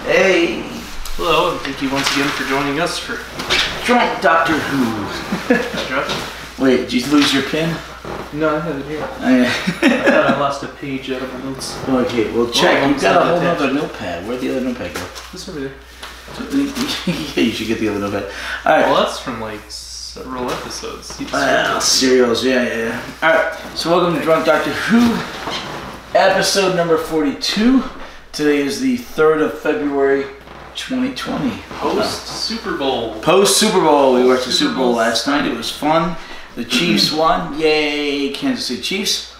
Hey! Hello, and thank you once again for joining us for Drunk Doctor Who. Wait, did you lose your pen? No, I have it here. I thought I lost a page out of my notes. Okay, well check. You've got a whole other notepad. Where'd the other notepad go? It's over there. Yeah, you should get the other notepad. Alright. Well, that's from like several episodes. Serials, yeah. Alright, so welcome to Drunk Doctor Who, episode number 42. Today is the 3rd of February, 2020. Post-Super Bowl. Post-Super Bowl. We watched the Super Bowl last night. It was fun. The Chiefs won. Yay, Kansas City Chiefs.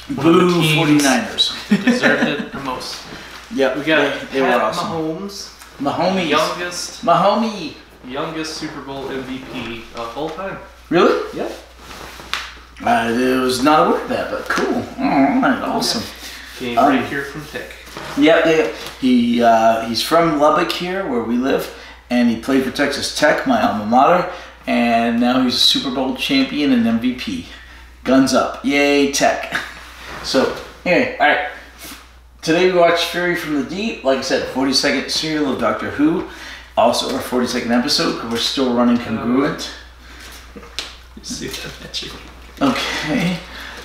Boo, 49ers. They deserved it the most. Yep, we got they were awesome. Mahomes. Youngest Super Bowl MVP of all time. Really? Yeah. It was not aware of that, but cool. Alright, awesome. Came right here from Tech. Yep. He's from Lubbock here, where we live, and he played for Texas Tech, my alma mater, and now he's a Super Bowl champion and MVP. Guns up. Yay, Tech. So, anyway, alright. Today we watched Fury from the Deep. Like I said, 42nd serial of Doctor Who. Also our 42nd episode, because we're still running congruent. You see that magic? Okay.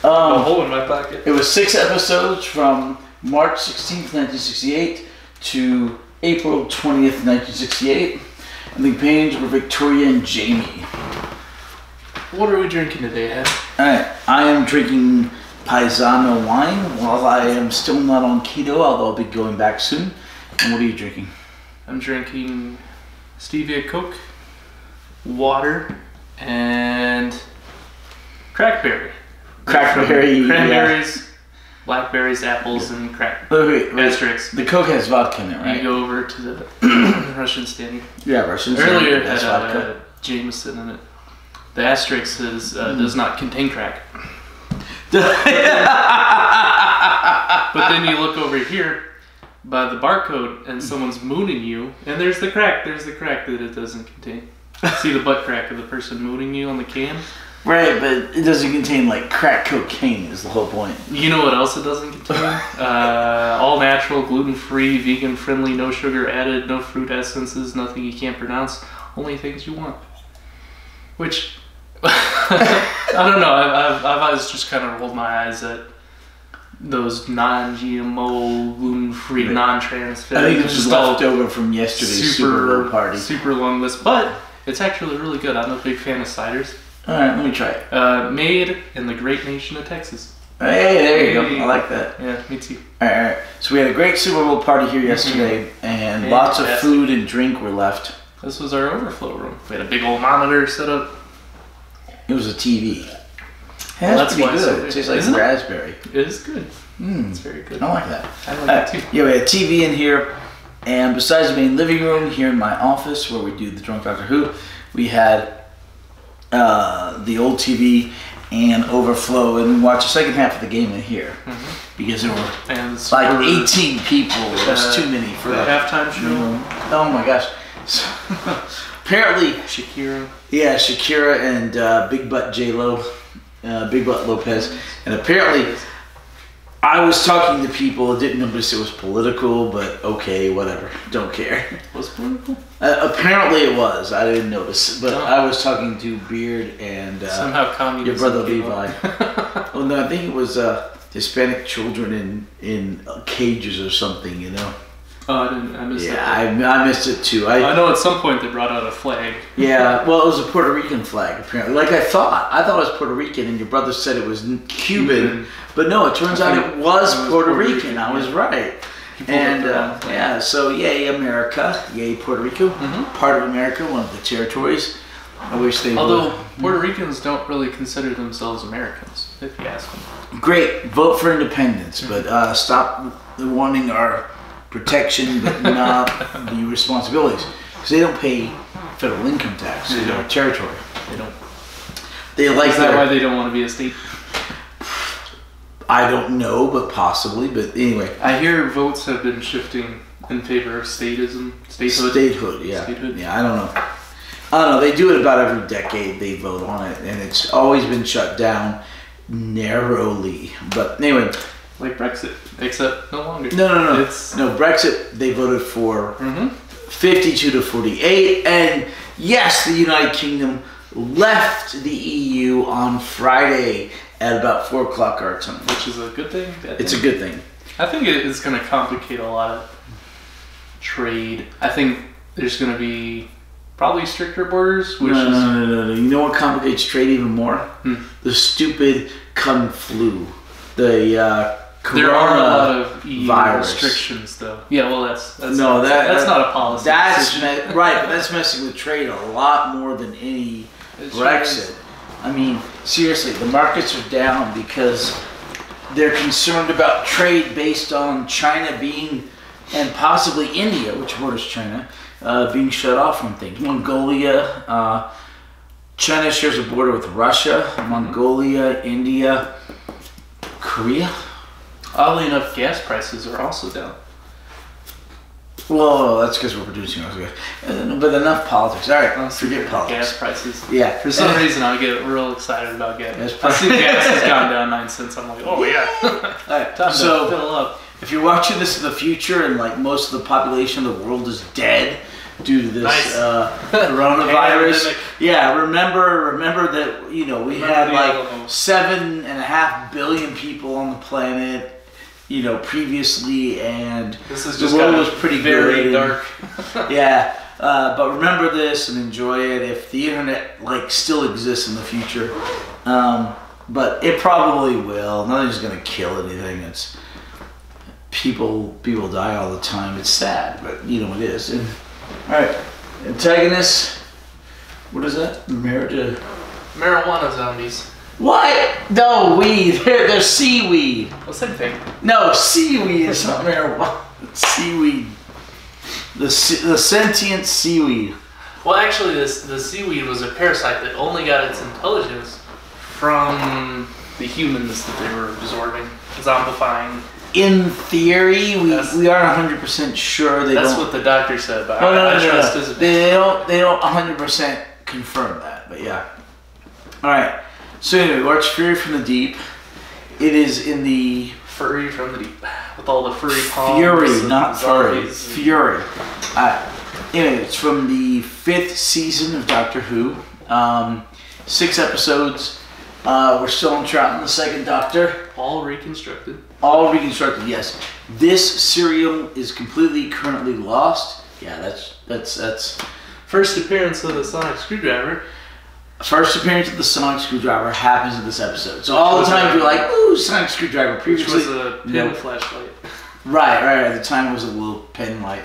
A hole in my pocket. It was 6 episodes from March 16th, 1968 to April 20th, 1968. And the companions were Victoria and Jamie. What are we drinking today, Ed? Alright, I am drinking Paisano wine while I am still not on keto, although I'll be going back soon. And what are you drinking? I'm drinking stevia Coke, water, and crackberry. Cranberries, blackberries, apples, and crack. Wait. Asterisks. The Coke has vodka in it, right? You go over to the Russian standard. Yeah, Russian standard. Earlier it had Jameson in it. The asterisk says does not contain crack. But then you look over here by the barcode and someone's mooning you, and there's the crack that it doesn't contain. See the butt crack of the person mooning you on the can? Right, but it doesn't contain like crack cocaine is the whole point. You know what else it doesn't contain? All natural, gluten-free, vegan-friendly, no sugar added, no fruit essences, nothing you can't pronounce, only things you want. Which, I don't know, I've always just kind of rolled my eyes at those non-GMO, gluten-free, non-trans foods. I think this is left over from yesterday's Super Bowl party. Super long list, but it's actually really good. I'm a big fan of ciders. Alright, let me try it. Made in the great nation of Texas. Hey, there you go. I like that. Yeah, me too. Alright. So we had a great Super Bowl party here yesterday, and lots of food and drink were left. This was our overflow room. We had a big old monitor set up. It was a TV. Hey, that's pretty good. It tastes like raspberry. It is good. It's very good. I like that. I like it too. Yeah, we had a TV in here, and besides the main living room here in my office where we do the Drunk Doctor Who, we had the old TV and overflow, and we watched the second half of the game in here because there were like 18 people. It was too many for the halftime show. Oh my gosh! So, apparently Shakira. Yeah, Shakira and Big Butt J-Lo, Big Butt Lopez, and apparently I was talking to people that didn't notice it was political, but okay, whatever, don't care. Was it political? Apparently it was. I didn't notice, but I was talking to Beard and somehow your brother Levi. Well, no, I think it was Hispanic children in cages or something, you know. Oh, I missed that. Yeah, I missed it too. I know at some point they brought out a flag. Yeah, well, it was a Puerto Rican flag, apparently. Like I thought it was Puerto Rican, and your brother said it was Cuban. But no, it turns out it was Puerto Rican. I was right. And yeah, so yay America, yay Puerto Rico, part of America, one of the territories. I wish they Although Puerto Ricans don't really consider themselves Americans, if you ask them. Great, vote for independence, but stop wanting our protection, but not the responsibilities, because they don't pay federal income tax in our territory. They don't. They like Is that why they don't want to be a state? I don't know, but possibly. But anyway, I hear votes have been shifting in favor of statehood. Statehood, yeah. Yeah, I don't know. They do it about every decade. They vote on it, and it's always been shut down narrowly. But anyway, Like Brexit, except no longer. No. It's No, Brexit, they voted for Mhm. 52 to 48. And yes, the United Kingdom left the EU on Friday at about 4 o'clock our time. which is a good thing. Bad It's a thing? good thing. I think it is going to complicate a lot of trade. I think there's going to be probably stricter borders, which is No. You know what complicates trade even more? The stupid Kung flu. The there are a lot of EU virus. restrictions, though. Yeah, well, that's No, not, that's not a policy. That's decision. right, but that's messing with trade a lot more than any It sure Brexit. is. I mean, seriously, the markets are down because they're concerned about trade based on China being, and possibly India, which borders China, being shut off from things. Mongolia, China shares a border with Russia, Mongolia, India, Korea. Oddly enough, gas prices are also down. Well, that's because we're producing. But enough politics. All right, forget politics. Gas prices. Yeah. For some reason, I get real excited about gas. Gas I see gas has gone down 9 cents. I'm like, oh yeah, All right. time to So, fill up. if you're watching this in the future and like most of the population of the world is dead due to this Nice. coronavirus, Pandemic. yeah, remember that we Remember had the like Alamo. 7.5 billion people on the planet, previously, and This is the just world got was pretty very good. dark. Yeah, but remember this and enjoy it if the internet still exists in the future. But it probably will. Nothing's gonna kill anything. It's people die all the time. It's sad, but it is. And, all right, antagonist. What is that? Marijuana zombies. What? No, weed. They're seaweed. Well, same thing. No, seaweed is not marijuana. It's seaweed. The sentient seaweed. Well, actually, the seaweed was a parasite that only got its intelligence from the humans that they were absorbing, zombifying. In theory, That's- we aren't 100% sure. They That's don't. what the doctor said, but No, I trust his opinion. They don't 100% confirm that, but yeah. All right. So anyway, watch Fury from the Deep. It is in the Furry from the deep, with all the furry palms. Fury, and not furry. zombies. Fury. Anyway, it's from the 5th season of Doctor Who. 6 episodes. We're still on track on the 2nd Doctor. All reconstructed. All reconstructed, yes. This serial is completely currently lost. Yeah, that's First appearance of the sonic screwdriver. first appearance of the sonic screwdriver happens in this episode. So all the time you're like, ooh, sonic screwdriver. Which Previously, was a pin flashlight. right. At the time it was a little pen light.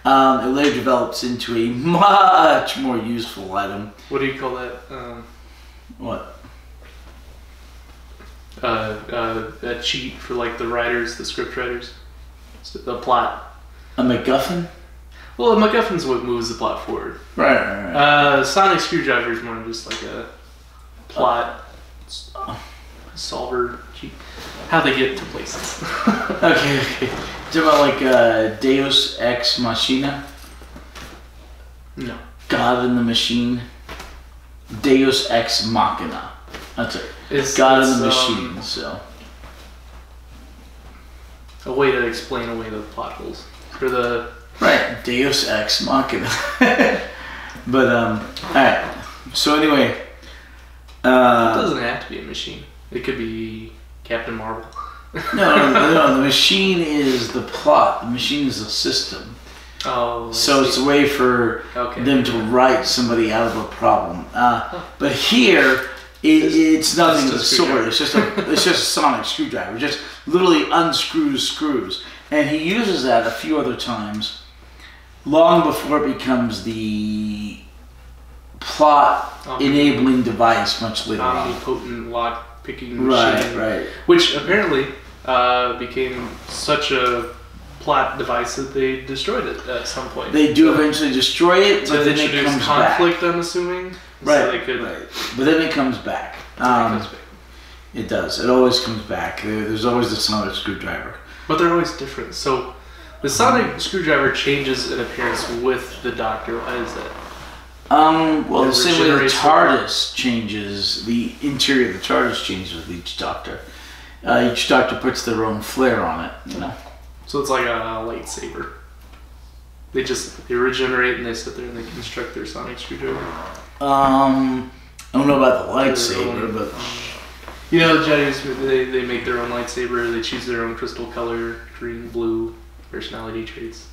It later develops into a much more useful item. What do you call that? What? A cheat for the writers, the script writers. The plot. A MacGuffin? Well, a MacGuffin's what moves the plot forward. Right. Sonic screwdriver is more just like a plot solver cheat. How they get to places. Okay. It's about Deus Ex Machina? No. God in the Machine? Deus Ex Machina. That's it. It's God in the Machine, so. A way to explain away the plot holes. For the... Right, Deus Ex Machina. But, alright. So anyway. It doesn't have to be a machine. It could be Captain Marvel. No, the machine is the plot. The machine is the system. Oh. So it's a way for them to write somebody out of a problem. But here, it's nothing of the sort. It's just a sonic screwdriver. Just literally unscrews screws. And he uses that a few other times, long before it becomes the plot-enabling device much later on. Omnipotent lock-picking machine. Right. Which apparently became such a plot device that they destroyed it at some point. They do eventually destroy it, but then it introduce comes conflict, back. I'm assuming. Right, So they could, right. But then it comes back. It does. It always comes back. There's always the sonic screwdriver. But they're always different. So the sonic screwdriver changes in appearance with the Doctor. Why is that? Well, It the same way the regenerates TARDIS changes, the interior of the TARDIS changes with each Doctor. Each Doctor puts their own flair on it, you know. So it's like a lightsaber. They regenerate and they sit there and they construct their sonic screwdriver. I don't know about the lightsaber, but you know, the Jedis, they make their own lightsaber. They choose their own crystal color, green, blue, personality traits.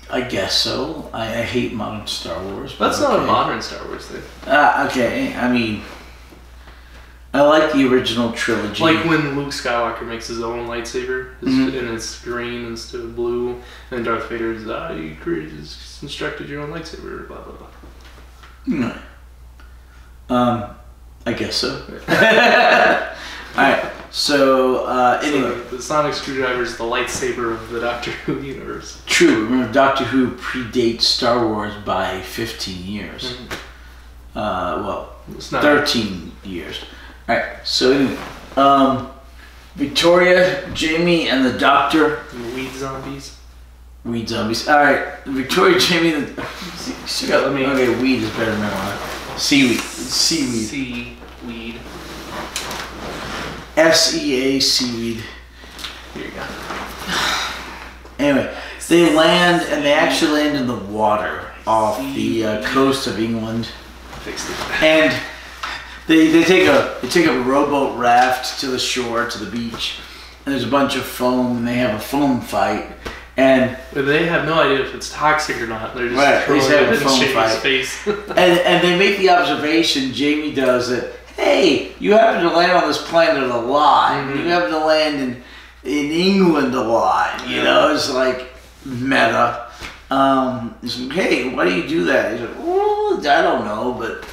I guess so. I hate modern Star Wars. That's not a modern Star Wars thing. Okay, I mean, I like the original trilogy. Like when Luke Skywalker makes his own lightsaber, and it's green instead of blue, and Darth Vader is, you constructed your own lightsaber, blah, blah, blah. I guess so. Alright, so, anyway. So the sonic screwdriver is the lightsaber of the Doctor Who universe. True. Remember, Doctor Who predates Star Wars by 15 years. Well, 13 years. Alright, so anyway. Victoria, Jamie, and the Doctor. And weed zombies. Weed zombies. Alright, Victoria, Jamie, okay, weed is better than marijuana. Seaweed. Seaweed. Seaweed. SEA seaweed. Here you go. Anyway, they land and they actually land in the water off the coast of England. Fixed it. And they take a rowboat raft to the shore, to the beach, and there's a bunch of foam, and they have a foam fight. And but they have no idea if it's toxic or not. They're just right, throwing it in Jamie's face. and they make the observation, Jamie does, that, hey, you happen to land on this planet a lot. You happen to land in England a lot. You know, it's like meta. He's like, hey, why do you do that? He's like, well, I don't know, but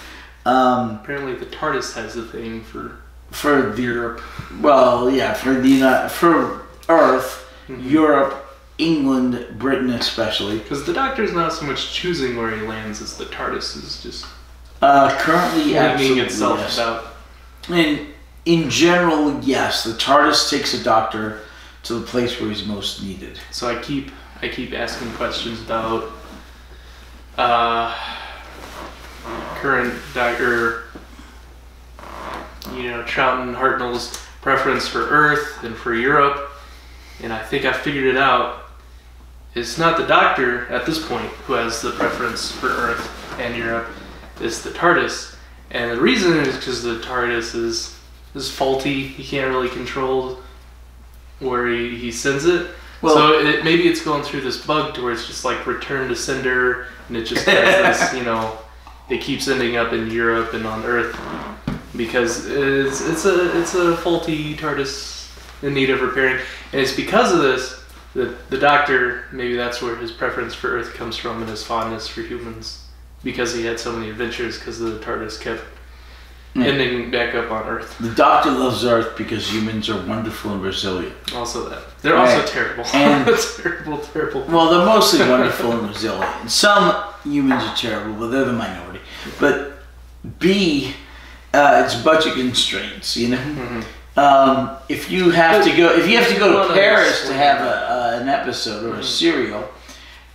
apparently the TARDIS has a thing for Europe. Well, yeah, for Earth, Europe, England, Britain especially. Because the Doctor's not so much choosing where he lands as the TARDIS is just currently blaming itself yes. about. And in general, yes, the TARDIS takes a Doctor to the place where he's most needed. So I keep asking questions about current Doctor, Troughton Hartnell's preference for Earth and for Europe, and I think I figured it out. It's not the Doctor at this point who has the preference for Earth and Europe. It's the TARDIS, and the reason is because the TARDIS is faulty. He can't really control where he sends it. Well, so maybe it's going through this bug to where it's just like return to sender, and it just does this, it keeps ending up in Europe and on Earth because it's a faulty TARDIS in need of repairing, and it's because of this that the Doctor, maybe that's where his preference for Earth comes from and his fondness for humans, because he had so many adventures because the TARDIS kept ending back up on Earth. The Doctor loves Earth because humans are wonderful and resilient. Also that. They're also terrible. And terrible. Well, they're mostly wonderful and resilient. Some humans are terrible, but they're the minority. But B, it's budget constraints, if you have to go to Paris to have an episode or a serial,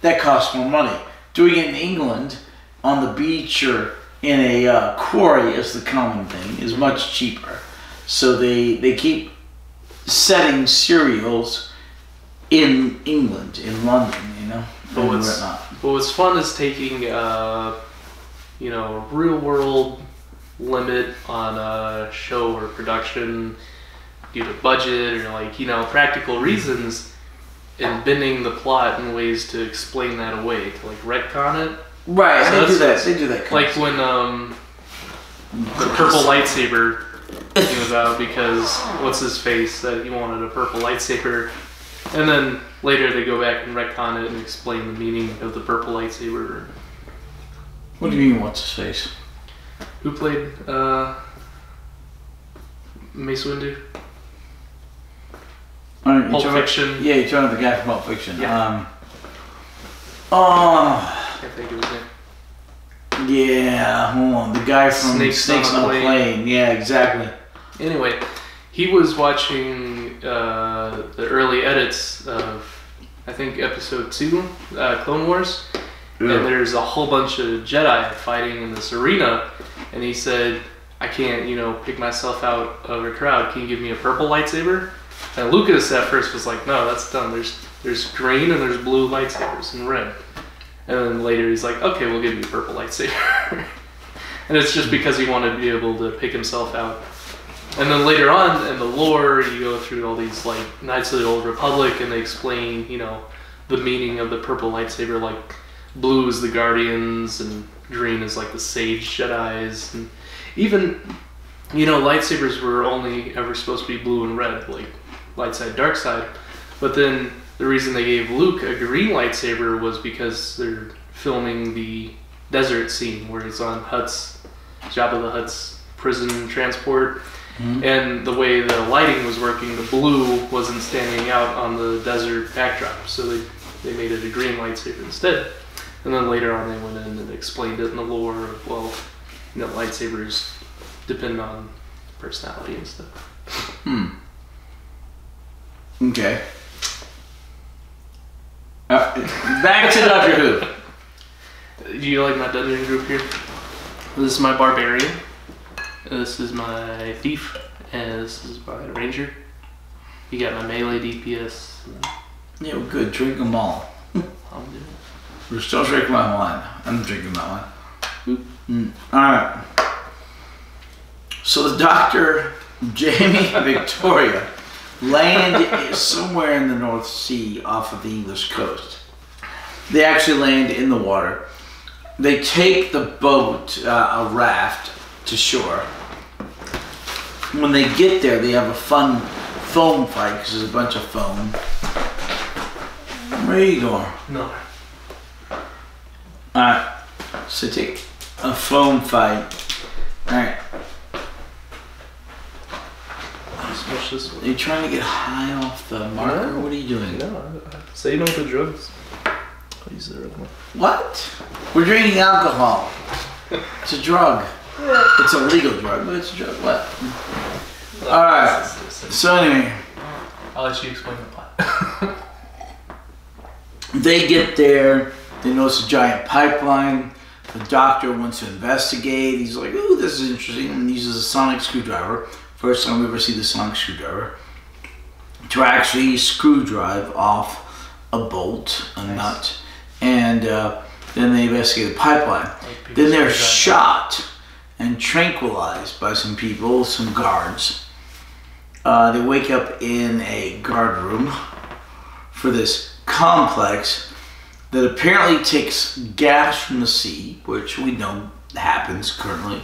that costs more money. Doing it in England on the beach or in a quarry, as the common thing, is much cheaper. So they keep setting serials in England, in London, But what's fun is taking real world limit on a show or production due to budget or practical reasons, and bending the plot in ways to explain that away, to retcon it. Right, so they do that. Like when the purple lightsaber came about, because what's his face said he wanted a purple lightsaber, and then later they go back and retcon it and explain the meaning of the purple lightsaber. What do you mean, what's his face? Who played Mace Windu? Pulp Fiction. Yeah, you're talking about the guy from Pulp Fiction. Yeah. Can't think of his name. Yeah, hold on. The guy from Snakes on a Plane. Yeah, exactly. Anyway, he was watching the early edits of, I think, episode 2, Clone Wars. Yeah. And there's a whole bunch of Jedi fighting in this arena. And he said, I can't, pick myself out of a crowd. Can you give me a purple lightsaber? And Lucas at first was like, no, that's dumb. There's green and there's blue lightsabers and red. And then later he's like, okay, we'll give you a purple lightsaber. And it's just because he wanted to be able to pick himself out. And then later on in the lore, you go through all these like Knights of the Old Republic, and they explain, you know, the meaning of the purple lightsaber. Like blue is the Guardians, and green is like the Sage Jedis, and even, you know, lightsabers were only ever supposed to be blue and red, like light side, dark side. But then the reason they gave Luke a green lightsaber was because they're filming the desert scene where he's on Jabba the Hutt's prison transport. Mm-hmm. And the way the lighting was working, the blue wasn't standing out on the desert backdrop, so they made it a green lightsaber instead. And then later on they went in and explained it in the lore of, well, you know, lightsabers depend on personality and stuff. Okay. Back to Doctor Who. Do you like my dungeon group here? This is my barbarian. This is my thief, and this is my ranger. You got my melee DPS. Yeah, well, good. Drink them all. I'm doing. We're still drinking my wine. I'm drinking my wine. All right. So the Doctor, Jamie and Victoria land somewhere in the North Sea off of the English coast. They actually land in the water. They take the boat, a raft, to shore. When they get there, they have a fun foam fight because there's a bunch of foam. Where are you going? No. Alright, so take a foam fight. Alright. Smush this one. Are you trying to get high off the marker? No. What are you doing? No, say no to drugs. I'll use the other one. What? We're drinking alcohol. It's a drug. It's a legal drug, but it's a drug. What? Alright. So anyway. I'll let you explain the plot. They get there. They notice a giant pipeline. The Doctor wants to investigate. He's like, ooh, this is interesting. And he uses a sonic screwdriver. First time we ever see the sonic screwdriver. To actually screw drive off a bolt, a nut. And then they investigate the pipeline. Then they're shot and tranquilized by some people, some guards. They wake up in a guard room for this complex that apparently takes gas from the sea, which we know happens currently.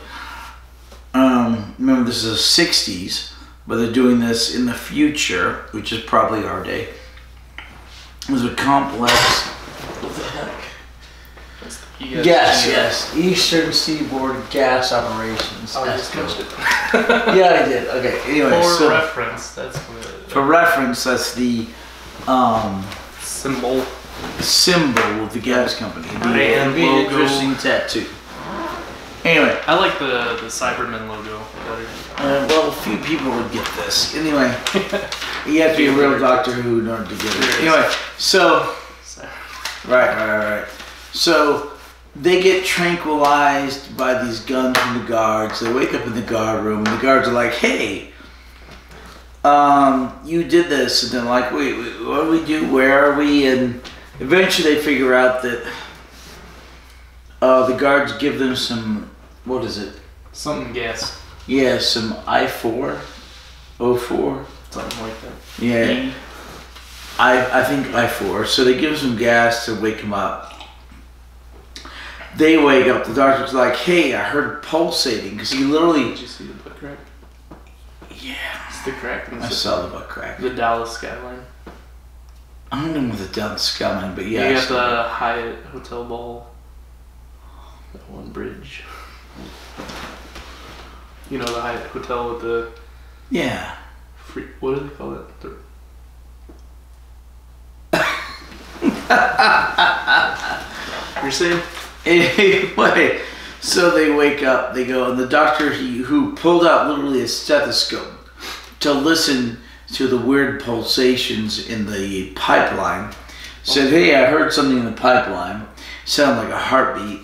Remember, this is the 60s, but they're doing this in the future, which is probably our day. There's a complex. What the heck? Yes. Eastern Seaboard Gas Operations. Oh, I just touched it. Yeah, I did. Okay. Anyway, for reference, that's what. For reference, that's the symbol of the gas company. Brand It'd be an logo. interesting tattoo. Anyway, I like the Cybermen logo better. well, a few people would get this. Anyway, you have to be a real Doctor Who in order to get it. Anyway, so right. So they get tranquilized by these guns from the guards. They wake up in the guard room, and the guards are like, "Hey, you did this," and they're like, "Wait, what do we do? Where are we?" And eventually, they figure out that the guards give them some. What is it? Something gas. Yeah, some I4, O4, something like that. Yeah, I think I4. So they give him some gas to wake him up. They wake up. The Doctor's like, "Hey, I heard pulsating," because he literally. Did you see the butt crack? Yeah. It's the crack. I saw the butt crack. The Dallas skyline. I don't know what the Dallas skyline, but yeah. You got the Hyatt Hotel Ball. That one bridge. You know the Hyatt Hotel with the. Yeah. What do they call it? You're saying? Anyway, so they wake up, they go, and the Doctor, who pulled out literally a stethoscope to listen to the weird pulsations in the pipeline, said, "Hey, I heard something in the pipeline. Sounded like a heartbeat."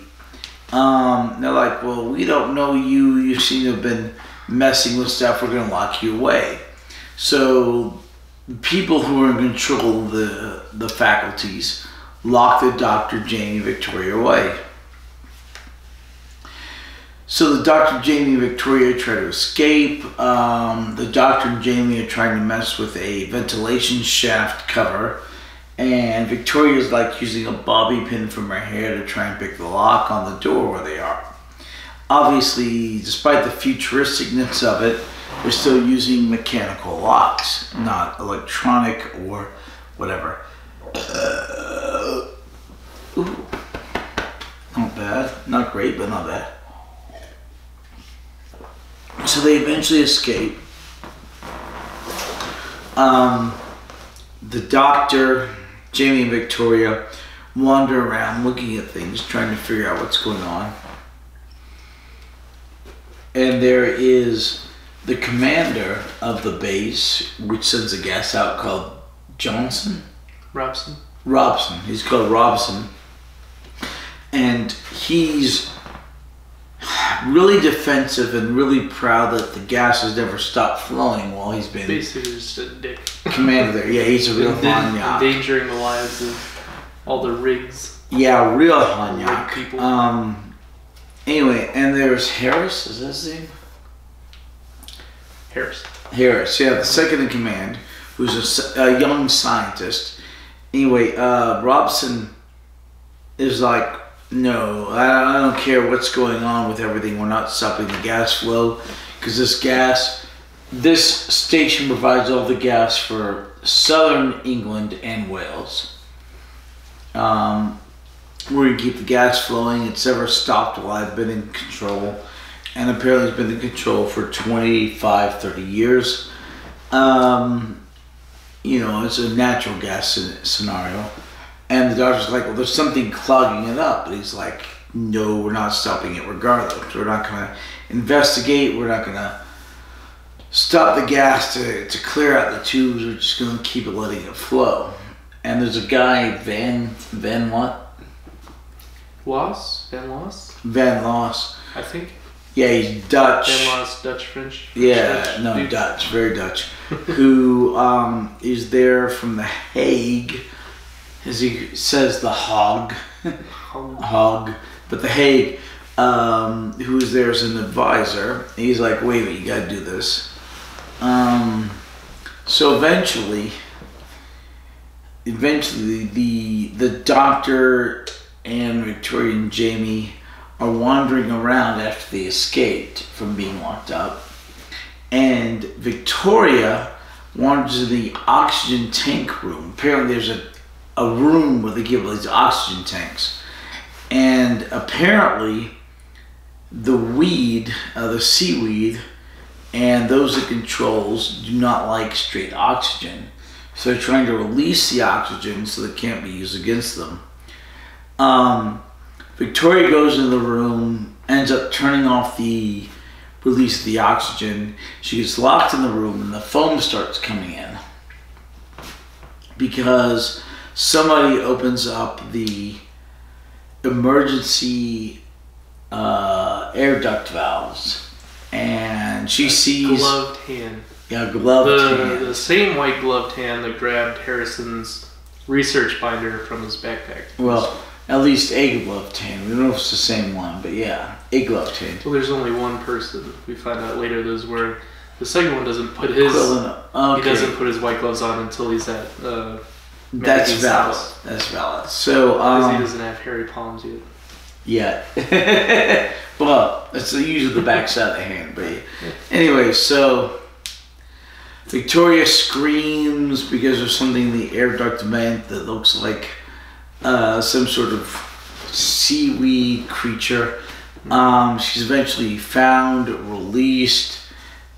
They're like, "Well, we don't know you. You seem to have been messing with stuff. We're going to lock you away." So people who are in control of the faculties lock the Dr. Jamie and Victoria away. So the Dr. Jamie and Victoria try to escape. The Dr. and Jamie are trying to mess with a ventilation shaft cover. And Victoria's like using a bobby pin from her hair to try and pick the lock on the door where they are. Obviously, despite the futuristicness of it, they're still using mechanical locks, not electronic or whatever. Ooh. Not bad. Not great, but not bad. So they eventually escape. The Doctor, Jamie and Victoria wander around looking at things, trying to figure out what's going on. And there is the commander of the base, which sends a gas out, called Robson. He's called Robson. And he's really defensive and really proud that the gas has never stopped flowing while he's been basically just a dick. Commander there. Yeah, he's a real Hanyak. Endangering the lives of all the rigs. Yeah, real Hanyak. People. Anyway, and there's Harris, is that his name? Harris, yeah, the second in command, who's a young scientist. Anyway, Robson is like, no, I don't care what's going on with everything. We're not stopping the gas flow because this station provides all the gas for southern England and Wales. We're going to keep the gas flowing. It's never stopped while I've been in control. And apparently it's been in control for 25, 30 years. You know, it's a natural gas scenario. And the doctor's like, well, there's something clogging it up. But he's like, no, we're not stopping it regardless. We're not going to investigate. We're not going to stop the gas to clear out the tubes. We're just going to keep it letting it flow. And there's a guy, Van what? Van Loss. I think. Yeah, he's Dutch. Van Loss, Dutch, French. Yeah, no, dude. Dutch, very Dutch. Who is there from The Hague, as he says, the Hog. Hog. But The Hague, who is there as an advisor. He's like, wait a minute, you gotta do this. So eventually the Doctor and Victoria and Jamie are wandering around after they escaped from being locked up. And Victoria wanders to the oxygen tank room. Apparently there's a room where they give these oxygen tanks. And apparently the seaweed, and those it controls do not like straight oxygen. So they're trying to release the oxygen so that it can't be used against them. Victoria goes in the room, ends up turning off the release of the oxygen. She gets locked in the room and the foam starts coming in because somebody opens up the emergency air duct valves, and she sees gloved hand. Yeah, gloved hand. The same white gloved hand that grabbed Harrison's research binder from his backpack. Well, at least a gloved hand. We don't know if it's the same one, but yeah, a gloved hand. Well, there's only one person. We find out later there's where the second one doesn't put his. Okay. He doesn't put his white gloves on until he's at. That's valid. House. That's valid. So because he doesn't have hairy palms yet. Yeah. Well, it's usually the back side of the hand, but yeah. Anyway, so Victoria screams because there's something in the air duct vent that looks like some sort of seaweed creature. She's eventually found, released,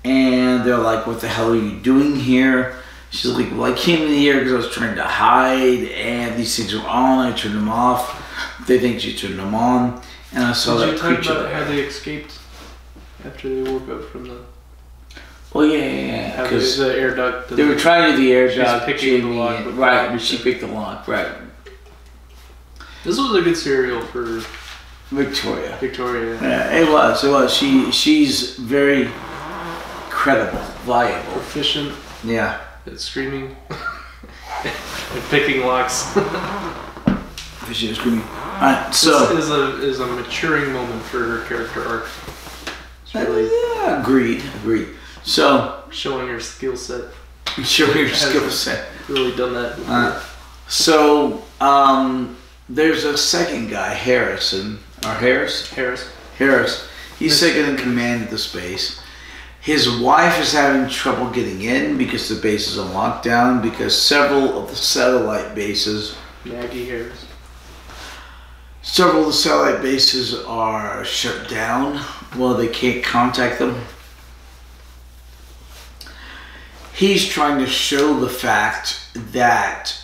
and they're like, what the hell are you doing here? She's like, well, I came in here because I was trying to hide, and these things were on, I turned them off. They think she turned them on, and I saw that creature. Did you talk about how they escaped after they woke up from the... Well, yeah. Because the air duct... They were trying to do the air duct. She's picking the lock. Right, but she picked the lock, right. This was a good serial for... Victoria. Yeah, it was. She's very credible, viable. Proficient. Yeah. screaming and picking locks. Fishing and screaming. Alright, so this is a maturing moment for her character arc. It's really yeah, agreed. So showing her skill set. Really done that before. So there's a second guy, Harris. He's second in command of the space. His wife is having trouble getting in because the base is on lockdown because several of the satellite bases. Maggie Harris. Several of the satellite bases are shut down. Well, they can't contact them. He's trying to show the fact that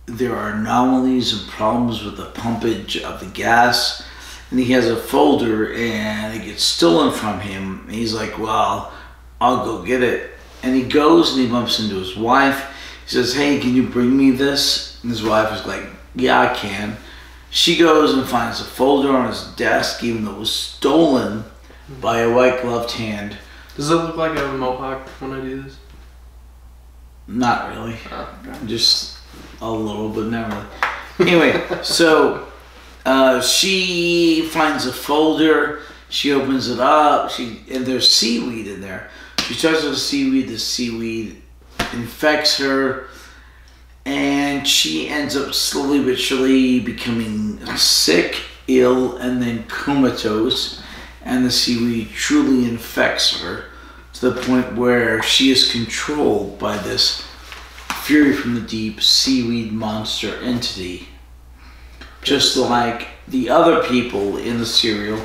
there are anomalies and problems with the pumpage of the gas. And he has a folder and it gets stolen from him. And he's like, well, I'll go get it. And he goes and he bumps into his wife. He says, hey, can you bring me this? And his wife is like, yeah, I can. She goes and finds a folder on his desk, even though it was stolen by a white gloved hand. Does it look like I have a mohawk when I do this? Not really. Oh, okay. Just a little, but not really. Anyway, so she finds a folder. She opens it up. And there's seaweed in there. She starts with the seaweed. The seaweed infects her. And she ends up slowly but surely becoming sick, ill, and then comatose. And the seaweed truly infects her to the point where she is controlled by this Fury from the Deep seaweed monster entity. Just like the other people in the serial,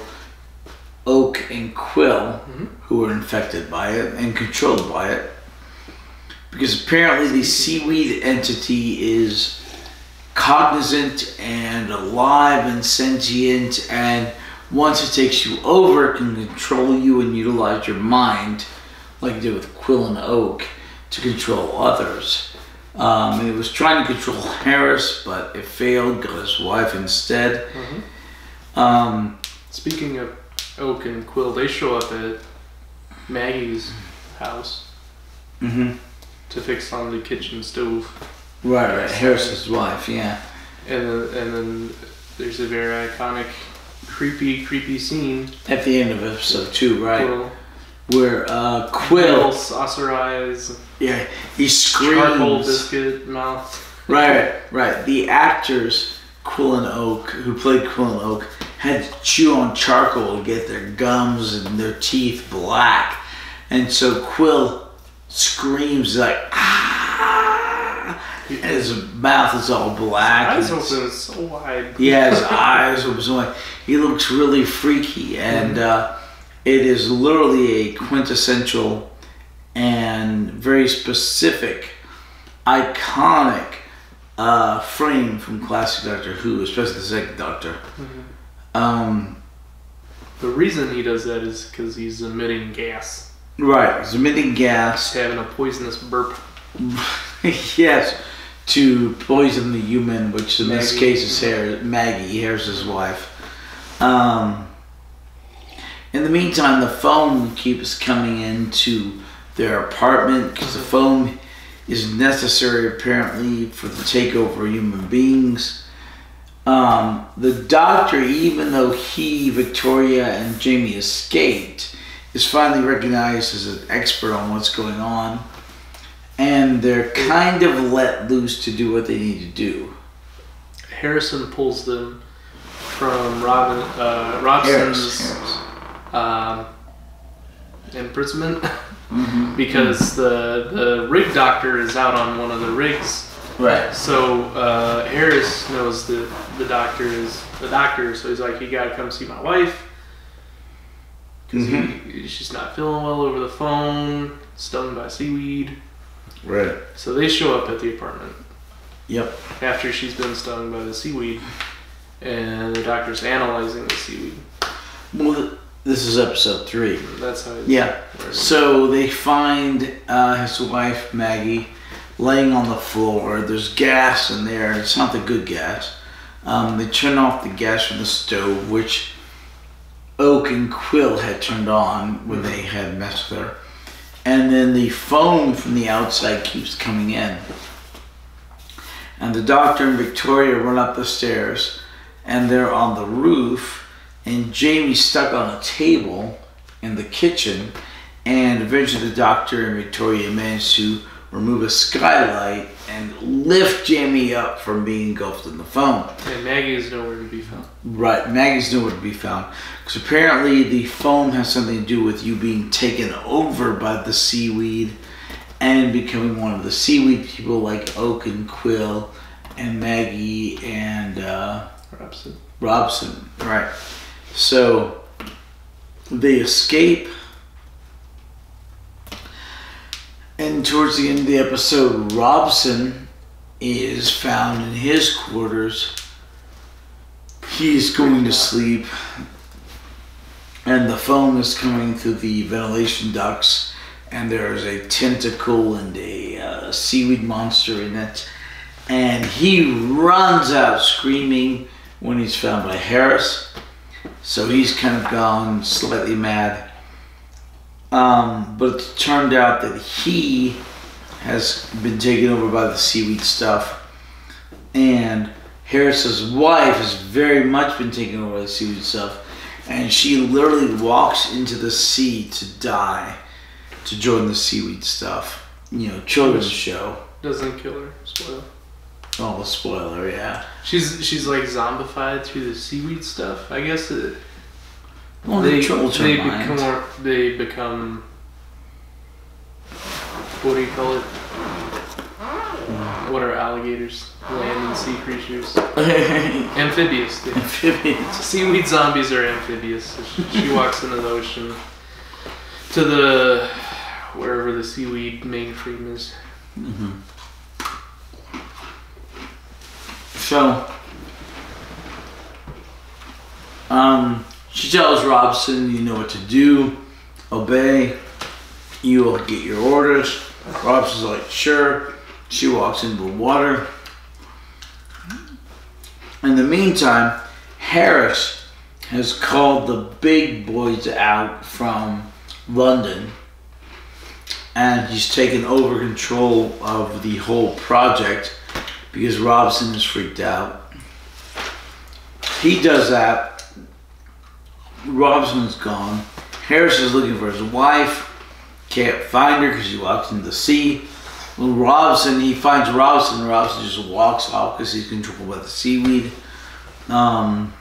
Oak and Quill, who were infected by it and controlled by it. Because apparently the seaweed entity is cognizant and alive and sentient, and once it takes you over, it can control you and utilize your mind, like it did with Quill and Oak, to control others. And it was trying to control Harris, but it failed, got his wife instead. Speaking of Oak and Quill, they show up at Maggie's house to fix on the kitchen stove. Right, Harris's wife, yeah. And then there's a very iconic, creepy scene at the end of episode 2, right? Quill. Where Quill, saucer eyes, yeah, he screams, charcoal biscuit mouth. Right. The actors Quill and Oak, who played Quill and Oak, had to chew on charcoal to get their gums and their teeth black, and so Quill screams like ah, and his mouth is all black. His eyes open so wide. Yeah, his eyes open so wide. He looks really freaky, and it is literally a quintessential and very specific, iconic frame from classic Doctor Who, especially the second Doctor. The reason he does that is because he's emitting gas. Right, he's emitting gas. He's having a poisonous burp. Yes, to poison the human, which in this case is Maggie, Harris's wife. In the meantime, the phone keeps coming into their apartment because the phone is necessary apparently for the takeover of human beings. The Doctor, even though he, Victoria, and Jamie escaped, is finally recognized as an expert on what's going on, and they're kind of let loose to do what they need to do. Harrison pulls them from Robson's imprisonment because the rig doctor is out on one of the rigs. Right. So Harris knows that the doctor is the doctor, so he's like, you gotta come see my wife because she's not feeling well over the phone, stung by seaweed. Right. So they show up at the apartment. Yep. After she's been stung by the seaweed, and the doctor's analyzing the seaweed. Well, this is episode 3. That's how. Yeah. So they find his wife Maggie laying on the floor. There's gas in there. It's not the good gas. They turn off the gas from the stove, which Oak and Quill had turned on when they had messed with her. And then the foam from the outside keeps coming in. And the doctor and Victoria run up the stairs, and they're on the roof, and Jamie's stuck on a table in the kitchen, and eventually the doctor and Victoria manage to remove a skylight and lift Jamie up from being engulfed in the foam. And Maggie is nowhere to be found. Right, Maggie's nowhere to be found. Because apparently the foam has something to do with you being taken over by the seaweed and becoming one of the seaweed people like Oak and Quill and Maggie and Robson. Right. So they escape. And towards the end of the episode, Robson is found in his quarters. He's going to sleep, and the foam is coming through the ventilation ducts, and there is a tentacle and a seaweed monster in it. And he runs out screaming when he's found by Harris. So he's kind of gone slightly mad. But it turned out that he has been taken over by the seaweed stuff, and Harris's wife has very much been taken over by the seaweed stuff, and she literally walks into the sea to die to join the seaweed stuff. You know, children's show. Doesn't kill her. Spoiler. Oh, a spoiler, yeah. She's like zombified through the seaweed stuff. I guess Well, they become what do you call it? What are alligators? Land and sea creatures. Amphibious. Yeah. Amphibious. Seaweed zombies are amphibious. She walks into the ocean to the wherever the seaweed mainframe is. Mm-hmm. So, she tells Robson, you know what to do, obey, you will get your orders. Robson's like, sure. She walks into the water. In the meantime, Harris has called the big boys out from London, and he's taken over control of the whole project because Robson is freaked out. He does that. Robson's gone. Harris is looking for his wife. Can't find her because she walks into the sea. When he finds Robson. Robson just walks off because he's controlled by the seaweed. And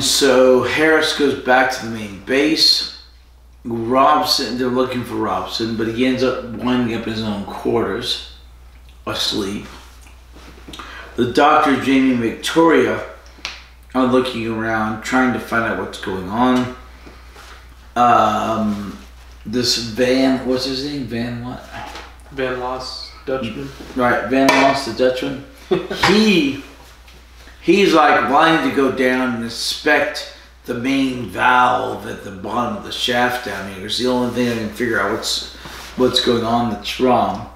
so Harris goes back to the main base. They're looking for Robson, but he ends up winding up in his own quarters, asleep. The doctor, Jamie, and Victoria are looking around, trying to find out what's going on. This Van, what's his name? Van what? Van Loss, Dutchman. Right, Van Loss, the Dutchman. He's like wanting to go down and inspect the main valve at the bottom of the shaft down here. It's the only thing I can figure out what's going on that's wrong.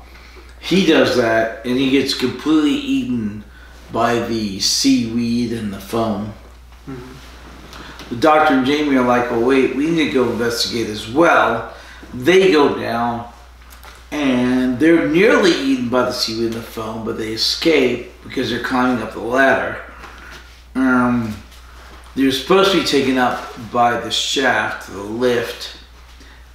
He does that, and he gets completely eaten by the seaweed and the foam. Mm-hmm. The doctor and Jamie are like, well, wait, we need to go investigate as well. They go down, and they're nearly eaten by the seaweed and the foam, but they escape because they're climbing up the ladder. They're supposed to be taken up by the shaft, the lift.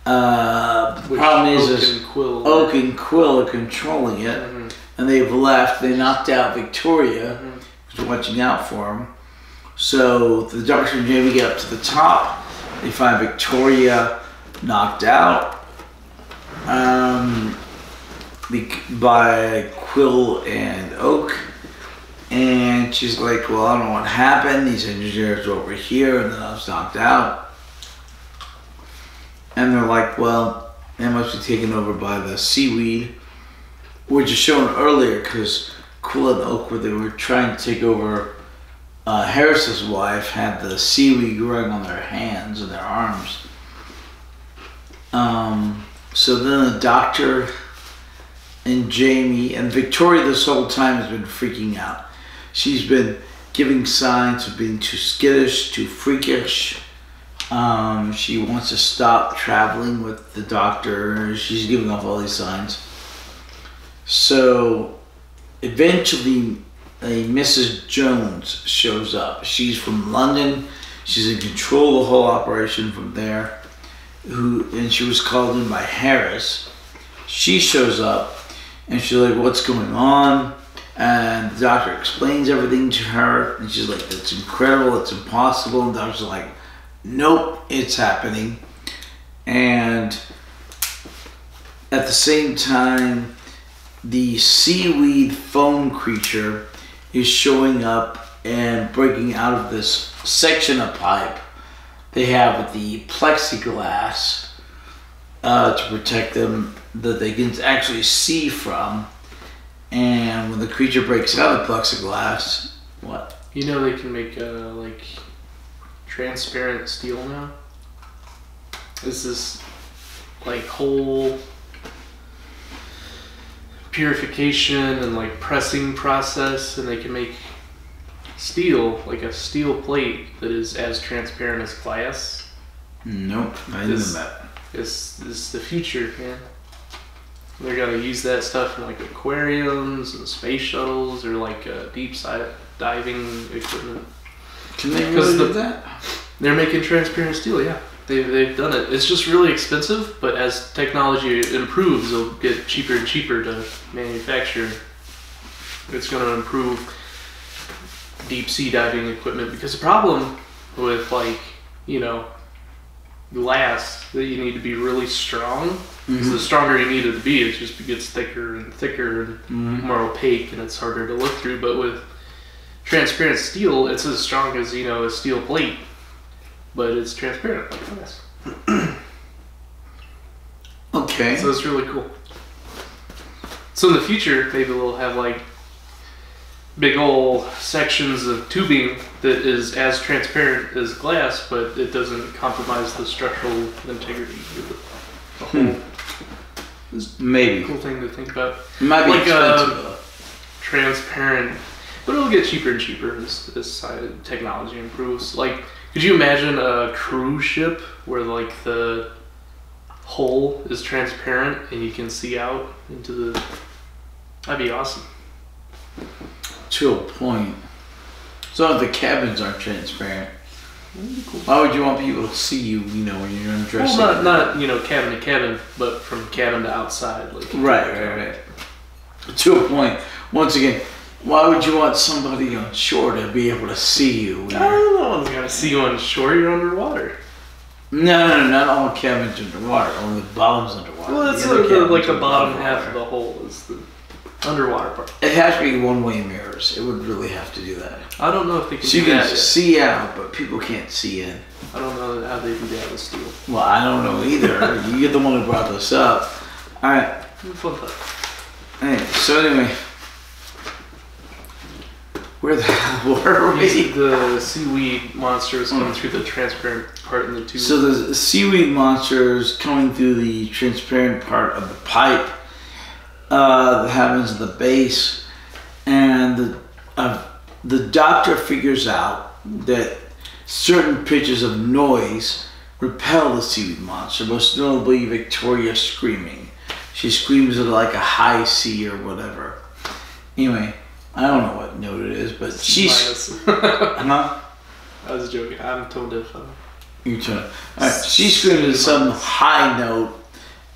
The problem is Oak and Quill are controlling it, mm-hmm. and they've left. They knocked out Victoria, mm-hmm. who's watching out for them. So the doctor and Jamie get up to the top. They find Victoria knocked out by Quill and Oak. And she's like, well, I don't know what happened. These engineers were over here, and then I was knocked out. And they're like, well, they must be taken over by the seaweed, which is shown earlier because Quill and Oak, where they were trying to take over Harris's wife, had the seaweed growing on their hands and their arms. So then the doctor and Jamie and Victoria this whole time has been freaking out. She's been giving signs of being too skittish, too freakish. She wants to stop traveling with the doctor. She's giving off all these signs. So eventually a Mrs. Jones shows up. She's from London. She's in control of the whole operation from there. And she was called in by Harris. She shows up and she's like, what's going on? And the doctor explains everything to her. And she's like, that's incredible, it's impossible. And the doctor's like, nope, it's happening. And at the same time, the seaweed foam creature is showing up and breaking out of this section of pipe they have with the plexiglass to protect them that they can actually see from. And when the creature breaks out of the plexiglass, what? You know they can make like transparent steel now? Is this like whole purification and like pressing process, and they can make steel, like a steel plate that is as transparent as glass? Nope, I didn't know that. This is the future, man. They're gonna use that stuff in like aquariums and space shuttles, or like deep diving equipment. Can they really do that? They're making transparent steel, yeah. They've done it. It's just really expensive, but as technology improves, it'll get cheaper and cheaper to manufacture. It's going to improve deep sea diving equipment, because the problem with, like, you know, glass, that you need to be really strong. Because the stronger you need it to be, it just gets thicker and thicker and more opaque, and it's harder to look through. But with transparent steel, it's as strong as, you know, a steel plate, but it's transparent like glass. Okay. So it's really cool. So in the future, maybe we'll have like big old sections of tubing that is as transparent as glass, but it doesn't compromise the structural integrity of the whole. Maybe. Cool thing to think about. It might be like expensive. Transparent, but it'll get cheaper and cheaper as technology improves. Like, could you imagine a cruise ship where like the hull is transparent and you can see out into the... That'd be awesome. To a point. So if the cabins aren't transparent, That'd be cool. why would you want people to see you, you know, when you're undressing? Well, not you know, cabin to cabin, but from cabin to outside. Like Right. To a point. Once again, why would you want somebody on shore to be able to see you? I don't know. No one's gonna see you on shore. You're underwater. No, not all cabins underwater. Only the bottom's underwater. Well, that's like the bottom half of the hole is the underwater part. It has to be one-way mirrors. It would really have to do that. I don't know if they can So do you can that yet. see out, but people can't see in. I don't know how they do that with steel. Well, I don't know either. You're the one who brought this up. All right. Fun thought. Hey, so anyway, where the hell were we? The seaweed monster is coming through the transparent part in the tube. So the seaweed monster is coming through the transparent part of the pipe that happens at the base, and the doctor figures out that certain pitches of noise repel the seaweed monster, most notably Victoria screaming. She screams at like a high C or whatever. Anyway, I don't know what note it is, but she's... Huh? I was joking. I'm tone deaf. You're tone. Alright, she screams at some high note,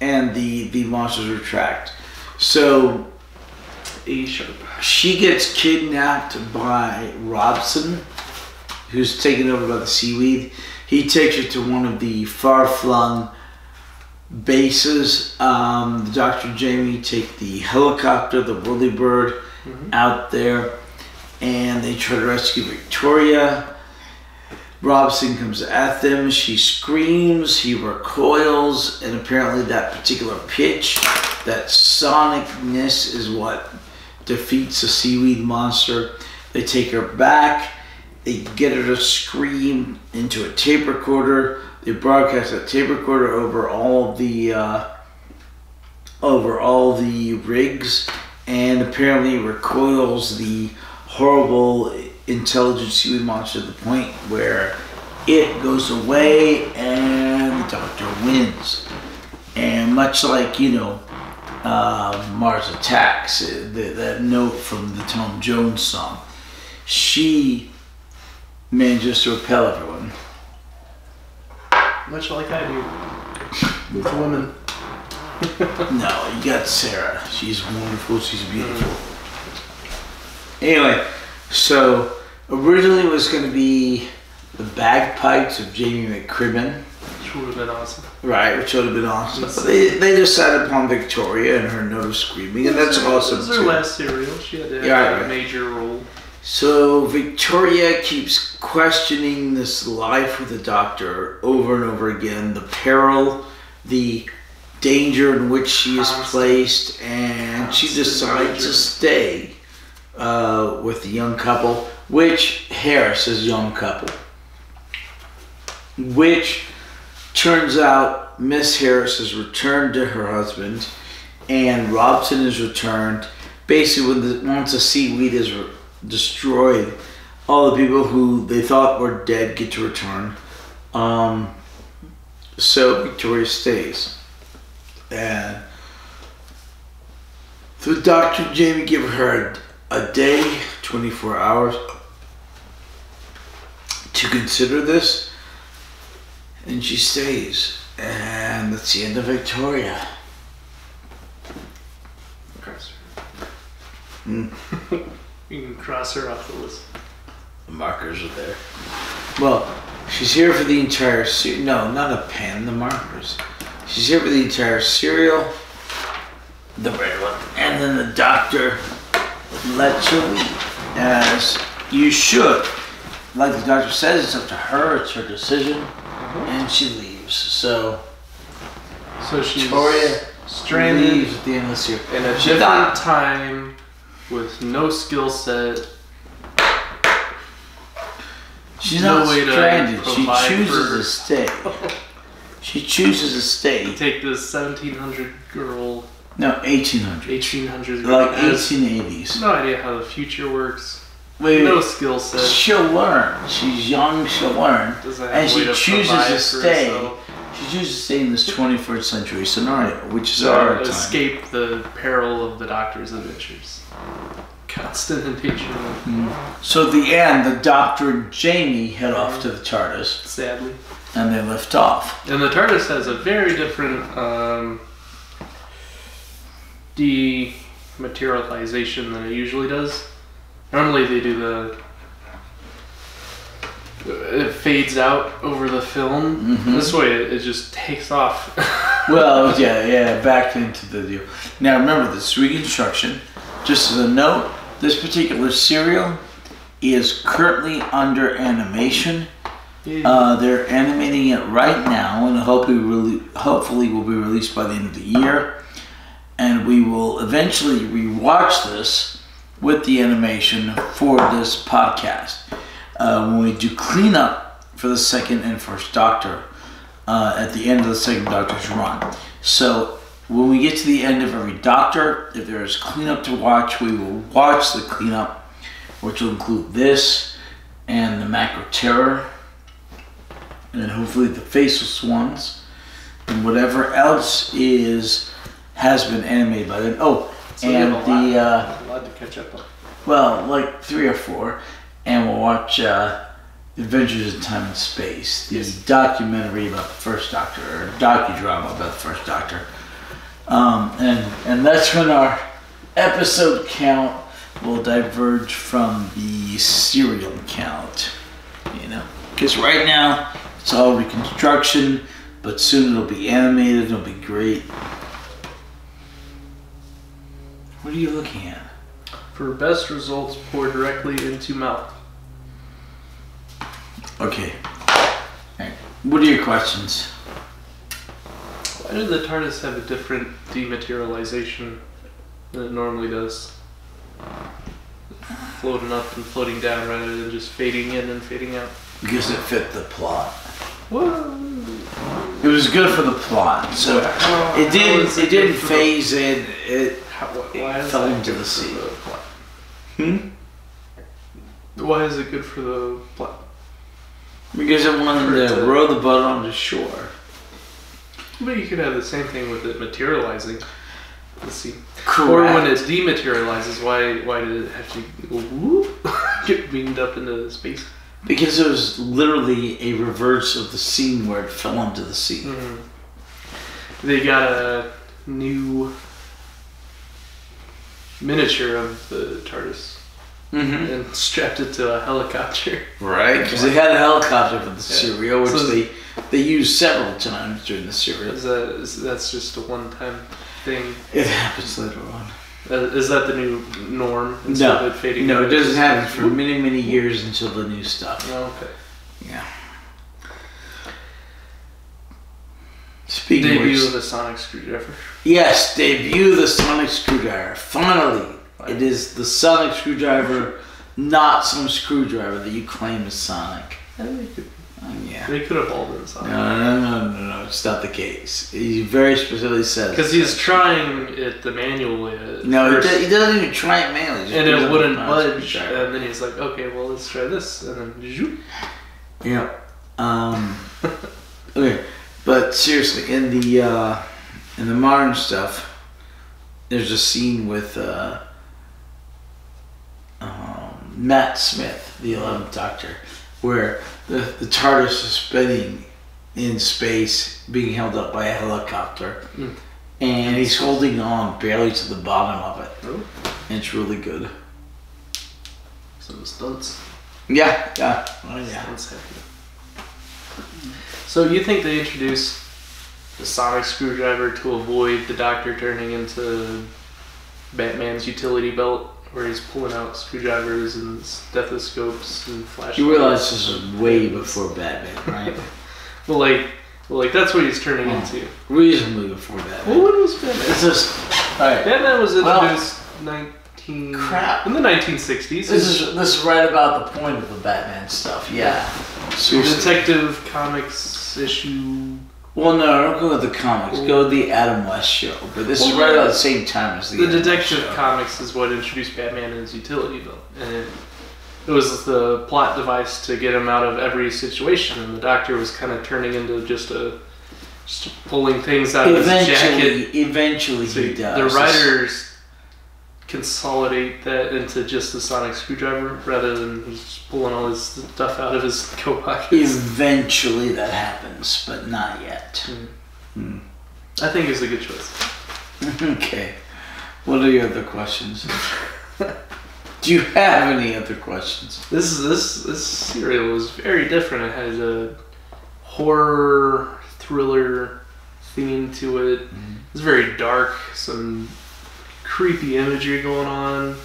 and the monsters retract. So A sharp. she gets kidnapped by Robson, who's taken over by the seaweed. He takes her to one of the far-flung bases. The Dr. Jamie take the helicopter, the Whirlybird, out there, and they try to rescue Victoria. Robson comes at them. She screams. He recoils, and apparently that particular pitch, that sonicness, is what defeats the seaweed monster. They take her back. They get her to scream into a tape recorder. They broadcast that tape recorder over all the rigs, and apparently recoils the horrible intelligent seaweed monster to the point where it goes away and the Doctor wins. And much like, Mars Attacks, that note from the Tom Jones song, she manages to repel everyone. Much like I do with women. No, you got Sarah. She's wonderful. She's beautiful. Anyway, so originally it was going to be the bagpipes of Jamie McCrimmon. Which would have been awesome. Right, which would have been awesome. But they decided upon Victoria and her note of screaming, and that's awesome too. This is her last serial. She had to have a major role. So Victoria keeps questioning this life with the Doctor over and over again, the peril, the danger in which she is placed, and she decides to stay with the young couple, which Harris's young couple, which turns out Miss Harris has returned to her husband, and Robson is returned. Basically, once the seaweed is destroyed, all the people who they thought were dead get to return. So Victoria stays. And the Doctor and Jamie give her a day, 24 hours, to consider this. And she stays. And that's the end of Victoria. Cross her. You can cross her off the list. The markers are there. Well, she's here for the entire series. No, not a pen, the markers. She's here for the entire serial. The red one. And then the Doctor lets her leave. As you should. Like the Doctor says, it's up to her. It's her decision. And she leaves. So she's Victoria stranded leaves at the end of the series. in a different time with no skill set. She's not stranded. She chooses to stay. She chooses to stay. Take this 1700 girl. No, 1800. 1800s girl. Like 1880s. No idea how the future works. Wait, no skill set. She'll learn. She's young. She'll learn. And she chooses to stay. She chooses to stay in this 21st century scenario, which is our time. Escape the peril of the Doctor's adventures. Constant invasion. So at the end, the Doctor and Jamie head off to the TARDIS. Sadly. And they lift off. And the TARDIS has a very different dematerialization than it usually does. Normally they do it fades out over the film. This way it just takes off. Well, yeah, back into the deal. Now remember, this reconstruction, just as a note, this particular serial is currently under animation. Yeah. They're animating it right now, and hopefully will be released by the end of the year. And we will eventually rewatch this with the animation for this podcast when we do cleanup for the second and first Doctor at the end of the second Doctor's run. So when we get to the end of every Doctor, if there is cleanup to watch, we will watch the cleanup, which will include this and the Macro Terror, and then hopefully the Faceless Ones, and whatever else has been animated by then. Oh, so and a lot to catch up on. Well, like 3 or 4, and we'll watch Adventures in Time and Space, the documentary about the first Doctor, or docudrama about the first Doctor. And that's when our episode count will diverge from the serial count, because right now it's all reconstruction, but soon it'll be animated. It'll be great. What are you looking at? For best results, pour directly into mouth. Okay. Alright. What are your questions? Why did the TARDIS have a different dematerialization than it normally does? Floating up and floating down rather than just fading in and fading out. Because it fit the plot. Whoa. It was good for the plot. So it didn't phase in. It fell into the sea. Why is it good for the plot? Because I wanted to row the boat onto shore. But you could have the same thing with it materializing. Let's see. Correct. Or when it dematerializes, why did it have to whoop, get beamed up into space? Because it was literally a reverse of the scene where it fell into the sea. Mm-hmm. They got a new miniature of the TARDIS and strapped it to a helicopter. Right, because they had a helicopter for the serial, which they used several times during the serial. That's just a one-time thing? It happens later on. Is that the new norm? No, of it fading it doesn't happen for many, many years until the new stuff. Oh, okay. Yeah. Speaking debut of the sonic screwdriver. Yes, debut of the sonic screwdriver. Finally, it is the sonic screwdriver, not some screwdriver that you claim is sonic. Yeah. They could have called it sonic. No, it's not the case. He very specifically says. Because he's trying it the manual way. No, he doesn't even try it manually. And it wouldn't budge. And then he's like, okay, well, let's try this. And then, zoop. Yeah. Okay. But seriously, in the modern stuff, there's a scene with Matt Smith, the 11th Doctor, where the TARDIS is spinning in space, being held up by a helicopter, and he's holding on barely to the bottom of it. Oh. And it's really good. Some stunts. Yeah. Oh, yeah. Stunts happy. So you think they introduced the sonic screwdriver to avoid the Doctor turning into Batman's utility belt, where he's pulling out screwdrivers and stethoscopes and flashlights? You realize this is way before Batman, right? well, like that's what he's turning into. Reasonably before Batman. Well, when was Batman? It's just right. Batman was introduced in the 1960s. This is right about the point of the Batman stuff. Yeah. Detective Comics issue. Well, no, don't go with the comics. Go with the Adam West show. But this is right about the same time as the Detective Comics is what introduced Batman and his utility belt, and it was the plot device to get him out of every situation. And the Doctor was kind of turning into just pulling things out of his jacket. Eventually, he does. The writers consolidate that into just the sonic screwdriver rather than just pulling all his stuff out of his coat pockets. Eventually that happens, but not yet. I think it's a good choice. Okay. What are your other questions? Do you have any other questions? This serial was very different. It had a horror thriller theme to it. It was very dark, some creepy imagery going on.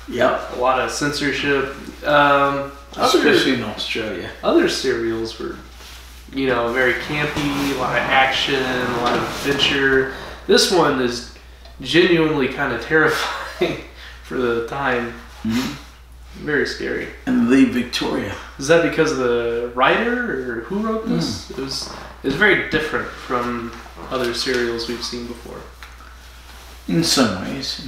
Yep. A lot of censorship. Especially in Australia. Other serials were, very campy, a lot of action, a lot of adventure. This one is genuinely kind of terrifying for the time. Very scary. And Leave Victoria. Is that because of the writer or who wrote this? It was very different from other serials we've seen before. In some ways.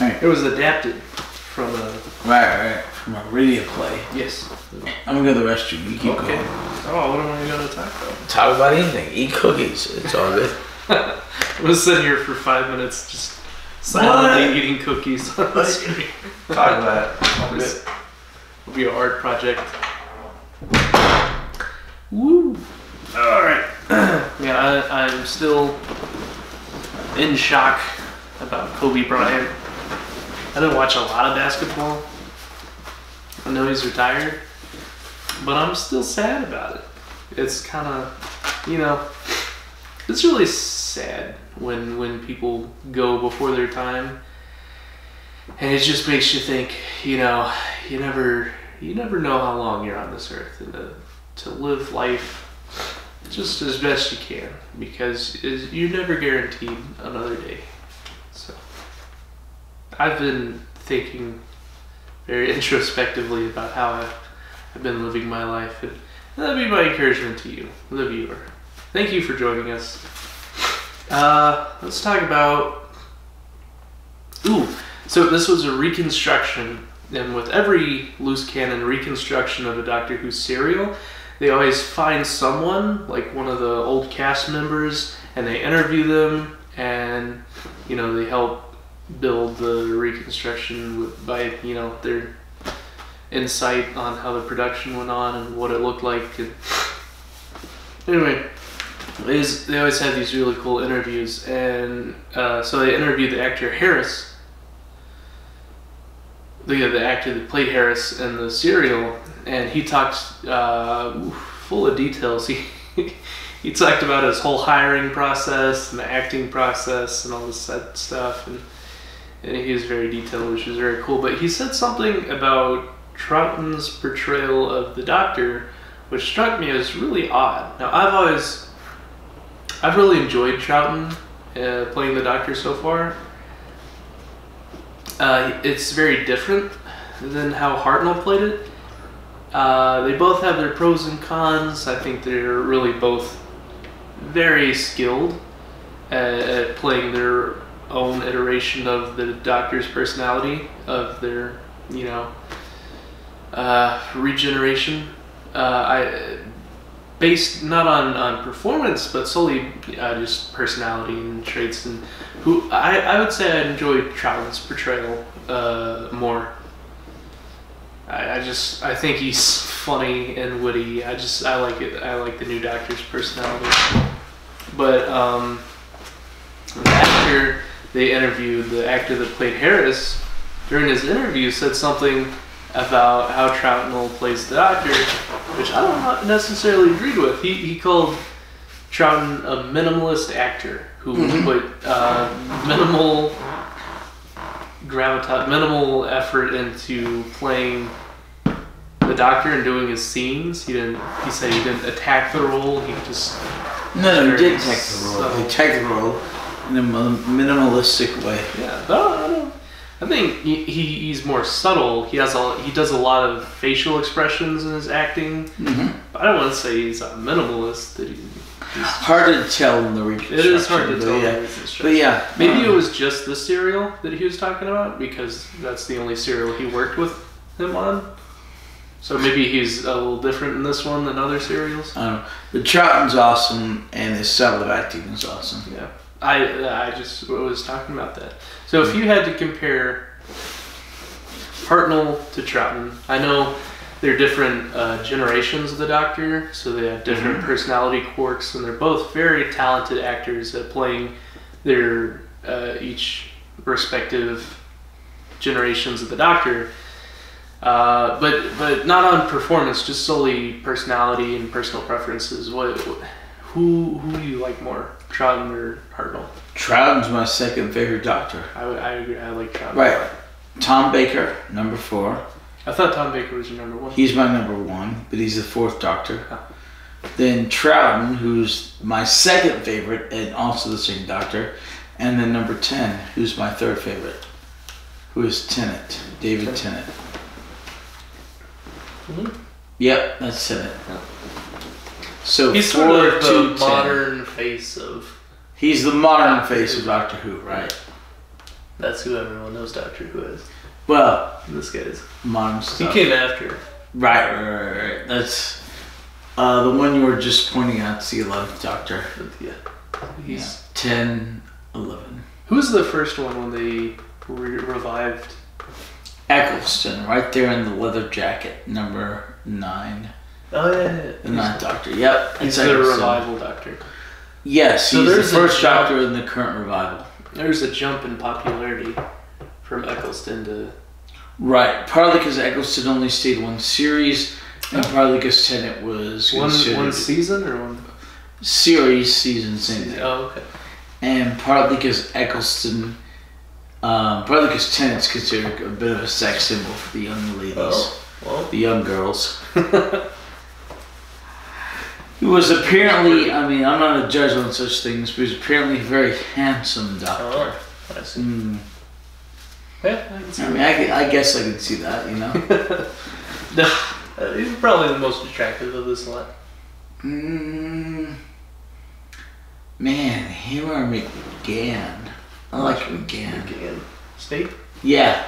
Right. It was adapted from a... Right. From a radio play. Yes. I'm going to go to the restroom. You keep going. Oh, what am I going to talk about? Talk about anything. Eat cookies. It's all good. I'm going to sit here for 5 minutes just silently eating cookies on the screen. Talk about it. It'll be an art project. Woo! Alright. Yeah, I'm still in shock about Kobe Bryant. I didn't watch a lot of basketball. I know he's retired, but I'm still sad about it. It's kind of, it's really sad when people go before their time, and it just makes you think, you never know how long you're on this earth, and to live life just as best you can, because you're never guaranteed another day. So I've been thinking very introspectively about how I've been living my life, and that'd be my encouragement to you, the viewer. Thank you for joining us. Let's talk about... So this was a reconstruction, and with every loose cannon reconstruction of a Doctor Who serial, they always find someone, like one of the old cast members, and they interview them, and they help build the reconstruction by their insight on how the production went on and what it looked like. And anyway, they always have these really cool interviews, and so they interviewed the actor Harris, the actor that played Harris in the serial, and he talked full of details. He talked about his whole hiring process and the acting process and all this stuff, and he was very detailed, which was very cool. But he said something about Troughton's portrayal of the Doctor, which struck me as really odd. Now, I've really enjoyed Troughton playing the Doctor so far. It's very different than how Hartnell played it. They both have their pros and cons. I think they're really both very skilled at playing their own iteration of the Doctor's personality, of their, regeneration. Based not on performance, but solely just personality and traits. And who I would say I enjoyed Troughton's portrayal more. I think he's funny and witty. I like it. I like the new Doctor's personality. But the actor they interviewed, the actor that played Harris, during his interview said something about how Troughton plays the Doctor, which I don't necessarily agree with. He called Troughton a minimalist actor who put minimal effort into playing the Doctor and doing his scenes. He said he didn't attack the role. He just he did attack the role. He attacked the role in a minimalistic way. Yeah, but I think he's more subtle. He does a lot of facial expressions in his acting. Mm-hmm. But I don't want to say he's a minimalist. He's hard to tell in the reconstruction. It is hard to tell in the reconstruction. But yeah, maybe it was just the serial that he was talking about, because that's the only serial he worked with him on. So maybe he's a little different in this one than other serials. I don't know. But Troughton's awesome, and his style of acting is awesome. Yeah, I just was talking about that. So if you had to compare Hartnell to Troughton, I know they're different generations of the Doctor, so they have different personality quirks, and they're both very talented actors at playing their each respective generations of the Doctor. But not on performance, just solely personality and personal preferences. Who do you like more, Troughton or Hartnell? Troughton's my second favorite Doctor. I agree. I like Troughton. Right. Tom Baker, number 4. I thought Tom Baker was your number 1. He's my number 1, but he's the 4th Doctor. Oh. Then Troughton, who's my second favorite and also the same Doctor. And then number 10, who's my 3rd favorite, who is Tennant, David Tennant. Mm-hmm. Yep, that's Tennant. Yeah. So he's sort of the modern face of... He's the modern face of Doctor Who, right? That's who everyone knows Doctor Who is. Well... This guy's... Modern stuff. He came after. Right. That's the one you were just pointing out, the 11th Doctor. Yeah. He's 10, 11. Who was the first one when they revived? Eccleston, right there in the leather jacket, number 9. Oh, yeah. The 9th Doctor, yep. He's the revival Doctor. Yes, so he's the first Doctor in the current revival. There's a jump in popularity from Eccleston to... Right, partly because Eccleston only stayed 1 series, and partly because Tennant was... One season or one... Season, same thing. Oh, okay. And partly because Eccleston... partly because Tennant's considered a bit of a sex symbol for the young ladies. The young girls. He was apparently, I mean, I'm not a judge on such things, but he was apparently a very handsome Doctor. Oh, I see. Yeah, I can see that. I mean, I guess I could see that, you know? He's probably the most attractive of this lot. Man, him or McGann. I like McGann. Snape? Yeah.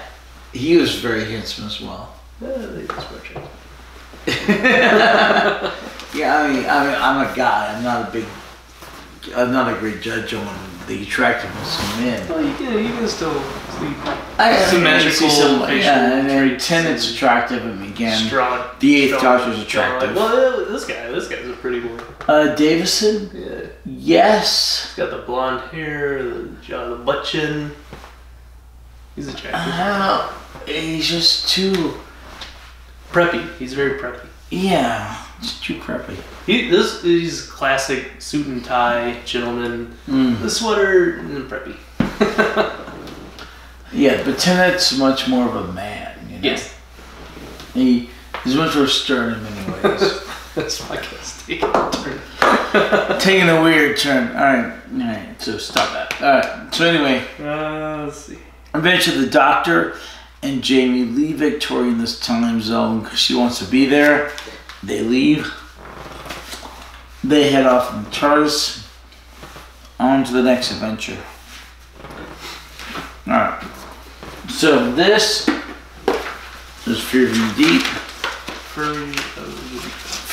He was very handsome as well. Yeah, they just were attractive. Yeah, I'm a guy. I'm not a great judge on the attractiveness of men. Well, you can still see I symmetrical see some, facial and then traits. Tennant's attractive, and again, Strong, the Eighth strong Doctor's attractive. Well, this guy's a pretty boy. Davison? Yeah. Yes. He's got the blonde hair, the butt chin. He's attractive. He's just too Preppy. He's very preppy. Yeah, it's too preppy. He's classic suit and tie gentleman. The sweater and preppy. Yeah, but Tennant's much more of a man, you know? Yes. He's much more stern in many ways. This podcast taking a turn. Taking a weird turn. Alright, so stop that. Alright, so anyway. Let's see. Eventually the Doctor and Jamie leave Victoria in this time zone because she wants to be there. They leave. They head off in the TARDIS on to the next adventure. Alright. So this is Fury Deep.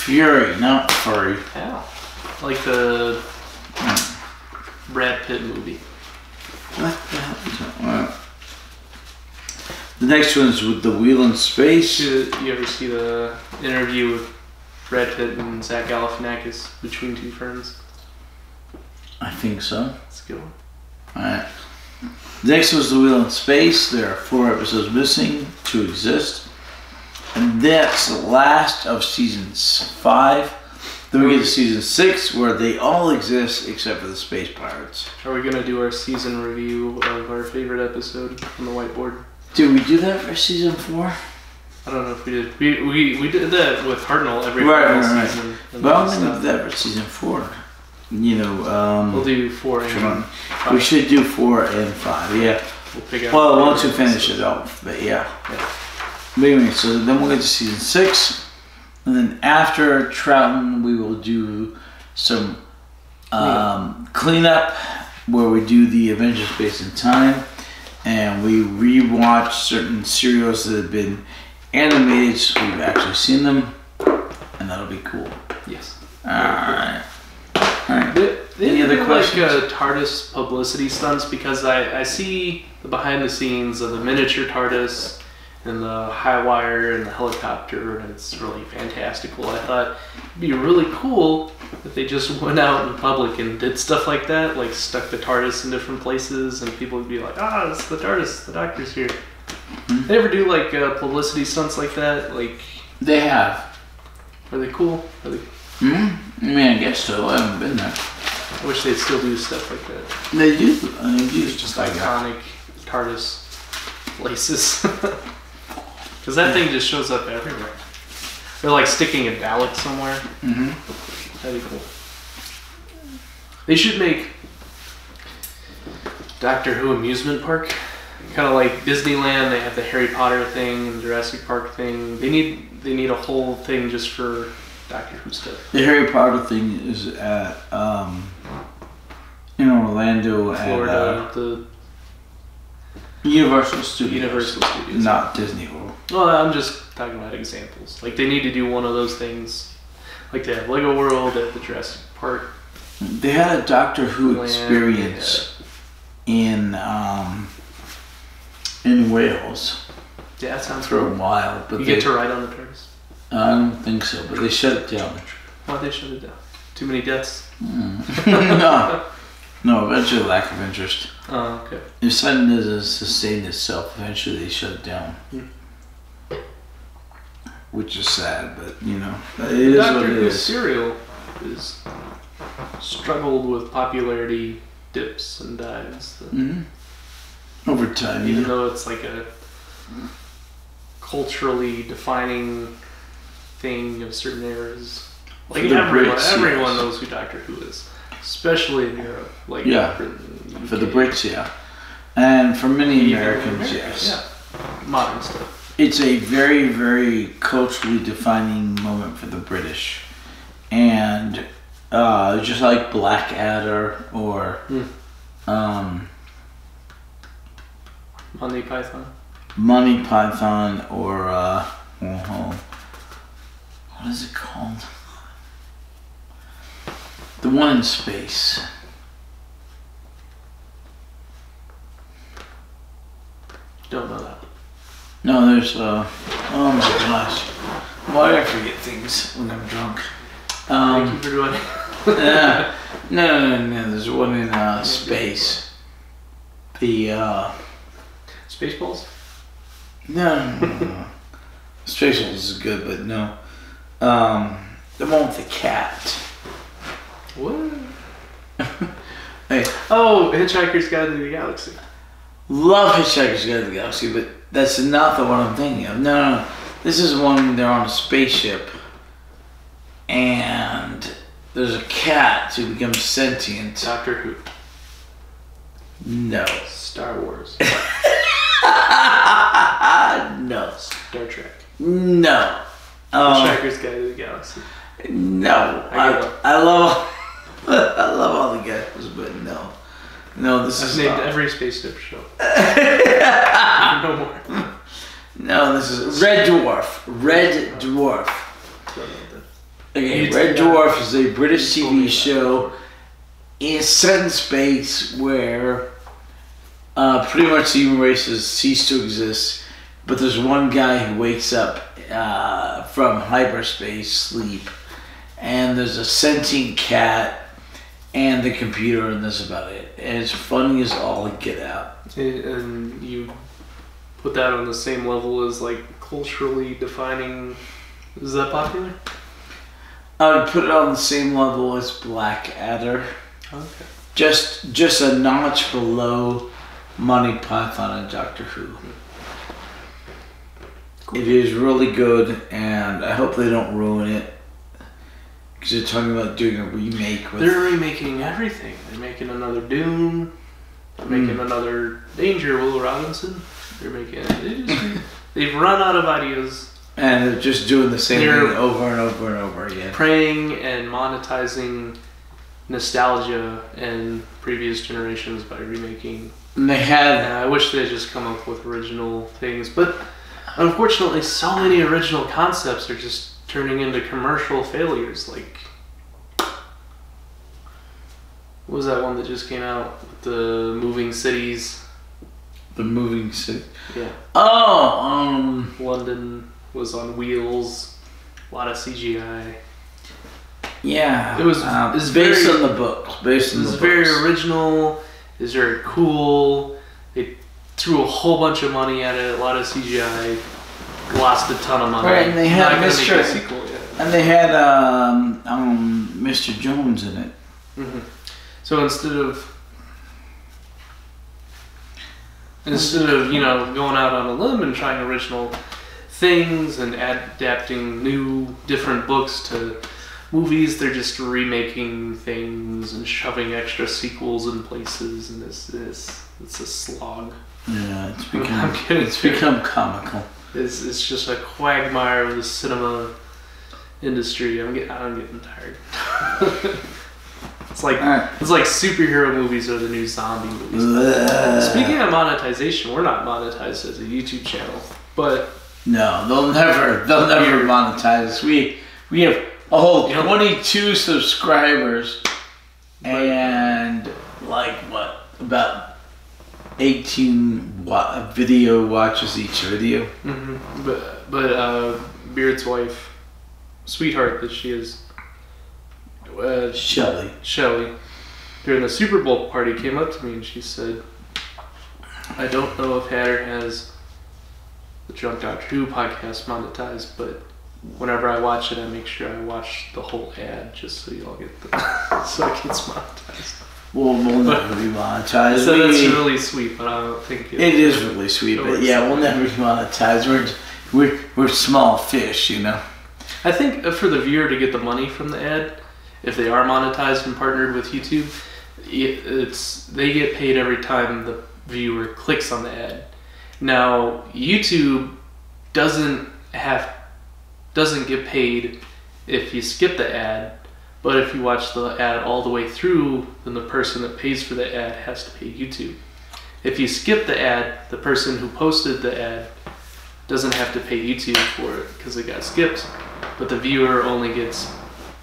Fury, not furry. How? Like the Brad Pitt movie. What the hell is that? Well, the next one is with the Wheel in Space. You ever see the interview with Brad Pitt and Zach Galifianakis between two ferns? I think so. That's a good one. Alright. Next was the Wheel in Space. There are 4 episodes missing to exist. And that's the last of seasons 5. Then we get to season 6 where they all exist except for the Space Pirates. Are we going to do our season review of our favorite episode on the whiteboard? Did we do that for season 4? I don't know if we did. We did that with Hartnell every right. season. But I don't think we did that for season 4. You know, we'll do 4 and 5. We should do 4 and 5, yeah. We'll pick out well, once we finish it off, but yeah. But anyway, so then we'll get to season 6. And then after Troughton, we will do some cleanup where we do the Avengers Space and Time. And we rewatch certain serials that have been animated, so we've actually seen them. And that'll be cool. Yes. Alright. Any other questions? Like TARDIS publicity stunts, because I see the behind the scenes of the miniature TARDIS and the high wire and the helicopter, and it's really fantastical. I thought it'd be really cool if they just went out in public and did stuff like that, like stuck the TARDIS in different places, and people would be like, it's the TARDIS, the Doctor's here. Mm-hmm. They ever do like publicity stunts like that? Like they have. Are they cool? Are they? I mean, I guess so. I haven't been there. I wish they'd still do stuff like that. They do. They do. It's just iconic TARDIS places. Because that thing just shows up everywhere. They're like sticking a Dalek somewhere. Mm-hmm. That'd be cool. They should make Doctor Who amusement park. Kind of like Disneyland. They have the Harry Potter thing and Jurassic Park thing. They need a whole thing just for Doctor Who stuff. The Harry Potter thing is at in Orlando, Florida, at the Universal Studios. Universal Studios, not Disney World. Well, I'm just talking about examples. Like they need to do one of those things. Like they have Lego World at the Jurassic Park. They had a Doctor Who experience in Wales. Yeah, that sounds for cool. a while, but you get to ride on the TARDIS. I don't think so, but they shut it down. Why'd they shut it down? Too many deaths? No, eventually lack of interest. Oh, okay. If something doesn't sustain itself, eventually they shut it down. Which is sad, but you know, it is what it is. Serial is struggled with popularity dips and dives. Over time, even though it's like a culturally defining thing of certain eras. Like everyone knows who Doctor Who is, especially in Europe. Like Britain, for the Brits, yeah, and for many Americans, yes. Yeah, modern stuff. It's a very, very culturally defining moment for the British, and just like Blackadder or Monty Python, or what is it called? The one in space. Don't know that. No, there's oh my gosh. Why do I forget things when I'm drunk? Thank you for doing it. No. There's one in space. The Spaceballs? No. Spaceballs is good, but no. The one with the cat. What? Hey, Oh, Hitchhiker's Guide to the Galaxy. love Hitchhiker's Guide to the Galaxy, but that's not the one I'm thinking of. No. This is one they're on a spaceship, and there's a cat who becomes sentient. Doctor Who. No. Star Wars. No. Star Trek. No. Hitchhiker's Guide to the Galaxy. No. I love I love all the guys, but no. No, this I've is named not. every spaceship show. No more. No, this is Red Dwarf. Red Dwarf. Okay, You Red told me Dwarf is a British You told me TV that show. It's set in space where pretty much the human race has ceased to exist, but there's one guy who wakes up from hyperspace sleep, and there's a sentient cat and the computer, and that's about it. And it's funny as all get out. And you put that on the same level as like culturally defining. Is that popular? I would put it on the same level as Blackadder. Okay. Just a notch below Monty Python and Doctor Who. Cool. It is really good, and I hope they don't ruin it. Because they're talking about doing a remake with... They're remaking everything. They're making another Dune. They're making another Danger, Will Robinson. They're making... They've run out of ideas. And they're just doing the same thing over and over and over again. Preying and monetizing nostalgia and previous generations by remaking. And they had... And I wish they'd just come up with original things. But unfortunately, so many original concepts are just turning into commercial failures. Like, what was that one that just came out with the moving cities? The moving city. Yeah. Oh, London was on wheels. A lot of CGI. yeah. It was based very- on the books. Based on It the was books. very original. It was very cool. They threw a whole bunch of money at it. A lot of CGI. Lost a ton of money. Right, and they had Not gonna make Mr. a sequel yet. And they had Mr. Jones in it. Mm-hmm. So instead of going out on a limb and trying original things and adapting new different books to movies, they're just remaking things and shoving extra sequels in places, and it's a slog. Yeah, I'm kidding. it's become comical. It's just a quagmire of the cinema industry. I'm getting tired. It's like superhero movies are the new zombie movies. Speaking of monetization, we're not monetized as a YouTube channel, but No, they'll never monetize us. We have a whole 22 subscribers and about 18 video watches each video. mm-hmm. but Beard's wife, sweetheart that she is, Shelly. during the Super Bowl party came up to me and she said, I don't know if Hatter has the Drunk Doctor Who podcast monetized, but whenever I watch it, I make sure I watch the whole ad just so y'all get so it gets monetized. We'll never be monetized. So that's really sweet, but I don't think it is really sweet. But yeah, we'll never be monetized. We're small fish, you know. I think for the viewer to get the money from the ad, if they are monetized and partnered with YouTube, they get paid every time the viewer clicks on the ad. Now YouTube doesn't get paid if you skip the ad, but if you watch the ad all the way through, then the person that pays for the ad has to pay YouTube. If you skip the ad, the person who posted the ad doesn't have to pay YouTube for it because it got skipped, but the viewer only gets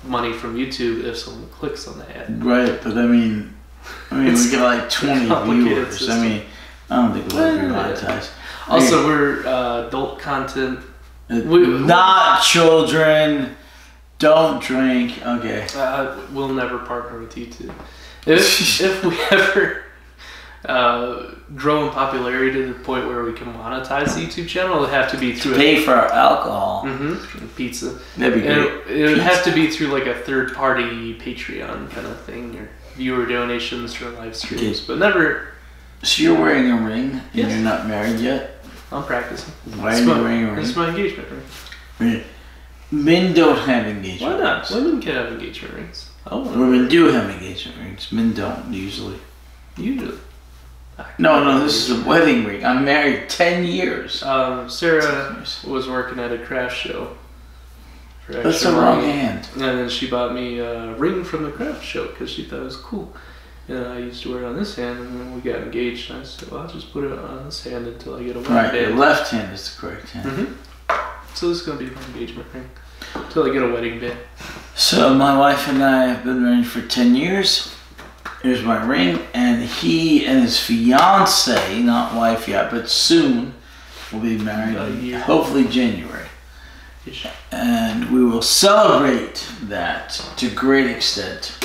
money from YouTube if someone clicks on the ad. Right, but I mean, we get like 20 viewers. System. I mean, I don't think we'll ever be monetized. Also, we're adult content. Not children. Don't drink. Okay. We'll never partner with YouTube. If we ever grow in popularity to the point where we can monetize the YouTube channel, it'll have to be through pay for our alcohol. Pizza. That'd be great. It would have to be through like a third-party Patreon kind of thing, or viewer donations for live streams, but never. So you're wearing a ring, and Yes. you're not married yet? I'm practicing. Why are you wearing a ring? It's my engagement ring. Men don't have engagement Why not? rings. Women can have engagement rings. Women do have engagement rings. Men don't, usually. Usually. No, this is a wedding ring. I'm married 10 years. Sarah was working at a craft show. That's the wrong hand. And then she bought me a ring from the craft show because she thought it was cool. And I used to wear it on this hand, and then we got engaged. And I said, well, I'll just put it on this hand until I get a wedding band. Right, your left hand is the correct hand. So this is going to be my engagement ring until I get a wedding band. So my wife and I have been married for 10 years. Here's my ring, and he and his fiance, not wife yet, but soon, will be married in hopefully January. And we will celebrate that to a great extent.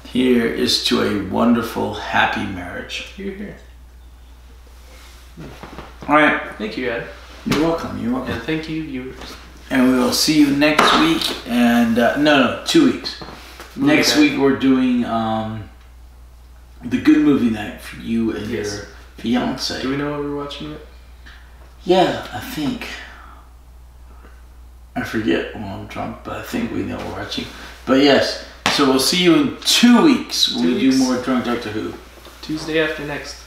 Here is to a wonderful, happy marriage. You're here. All right. Thank you, Ed. You're welcome. You're welcome. And thank you, viewers. And we will see you next week. And no, 2 weeks. Next week we're doing the good movie night for you and your fiance. Do we know what we're watching yet? Yeah, I think. I forget when I'm drunk, but I think we know what we're watching. But yes, so we'll see you in 2 weeks when we do more Drunk Doctor Who. Tuesday after next.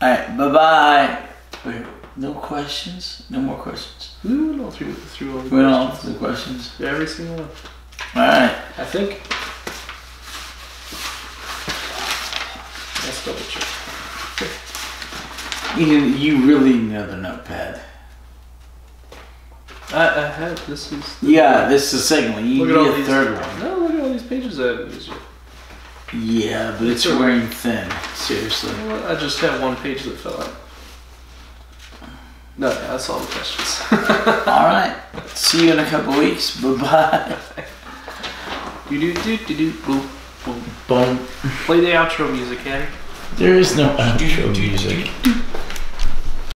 Alright, bye-bye. Wait, no questions? No more questions? We went all through all the questions. We went all through the questions? Every single one. Alright. I think. Let's double check. You really need another notepad. I had this is. Yeah, this is the second one. You need a third one. No, look at all these pages I haven't used yet. Yeah, but it's wearing thin. Seriously. You know what? I just had one page that fell out. No, yeah, that's all the questions. Alright. See you in a couple weeks. Bye-bye. Boom. Boom. Play the outro music, Hattie. There is no outro music.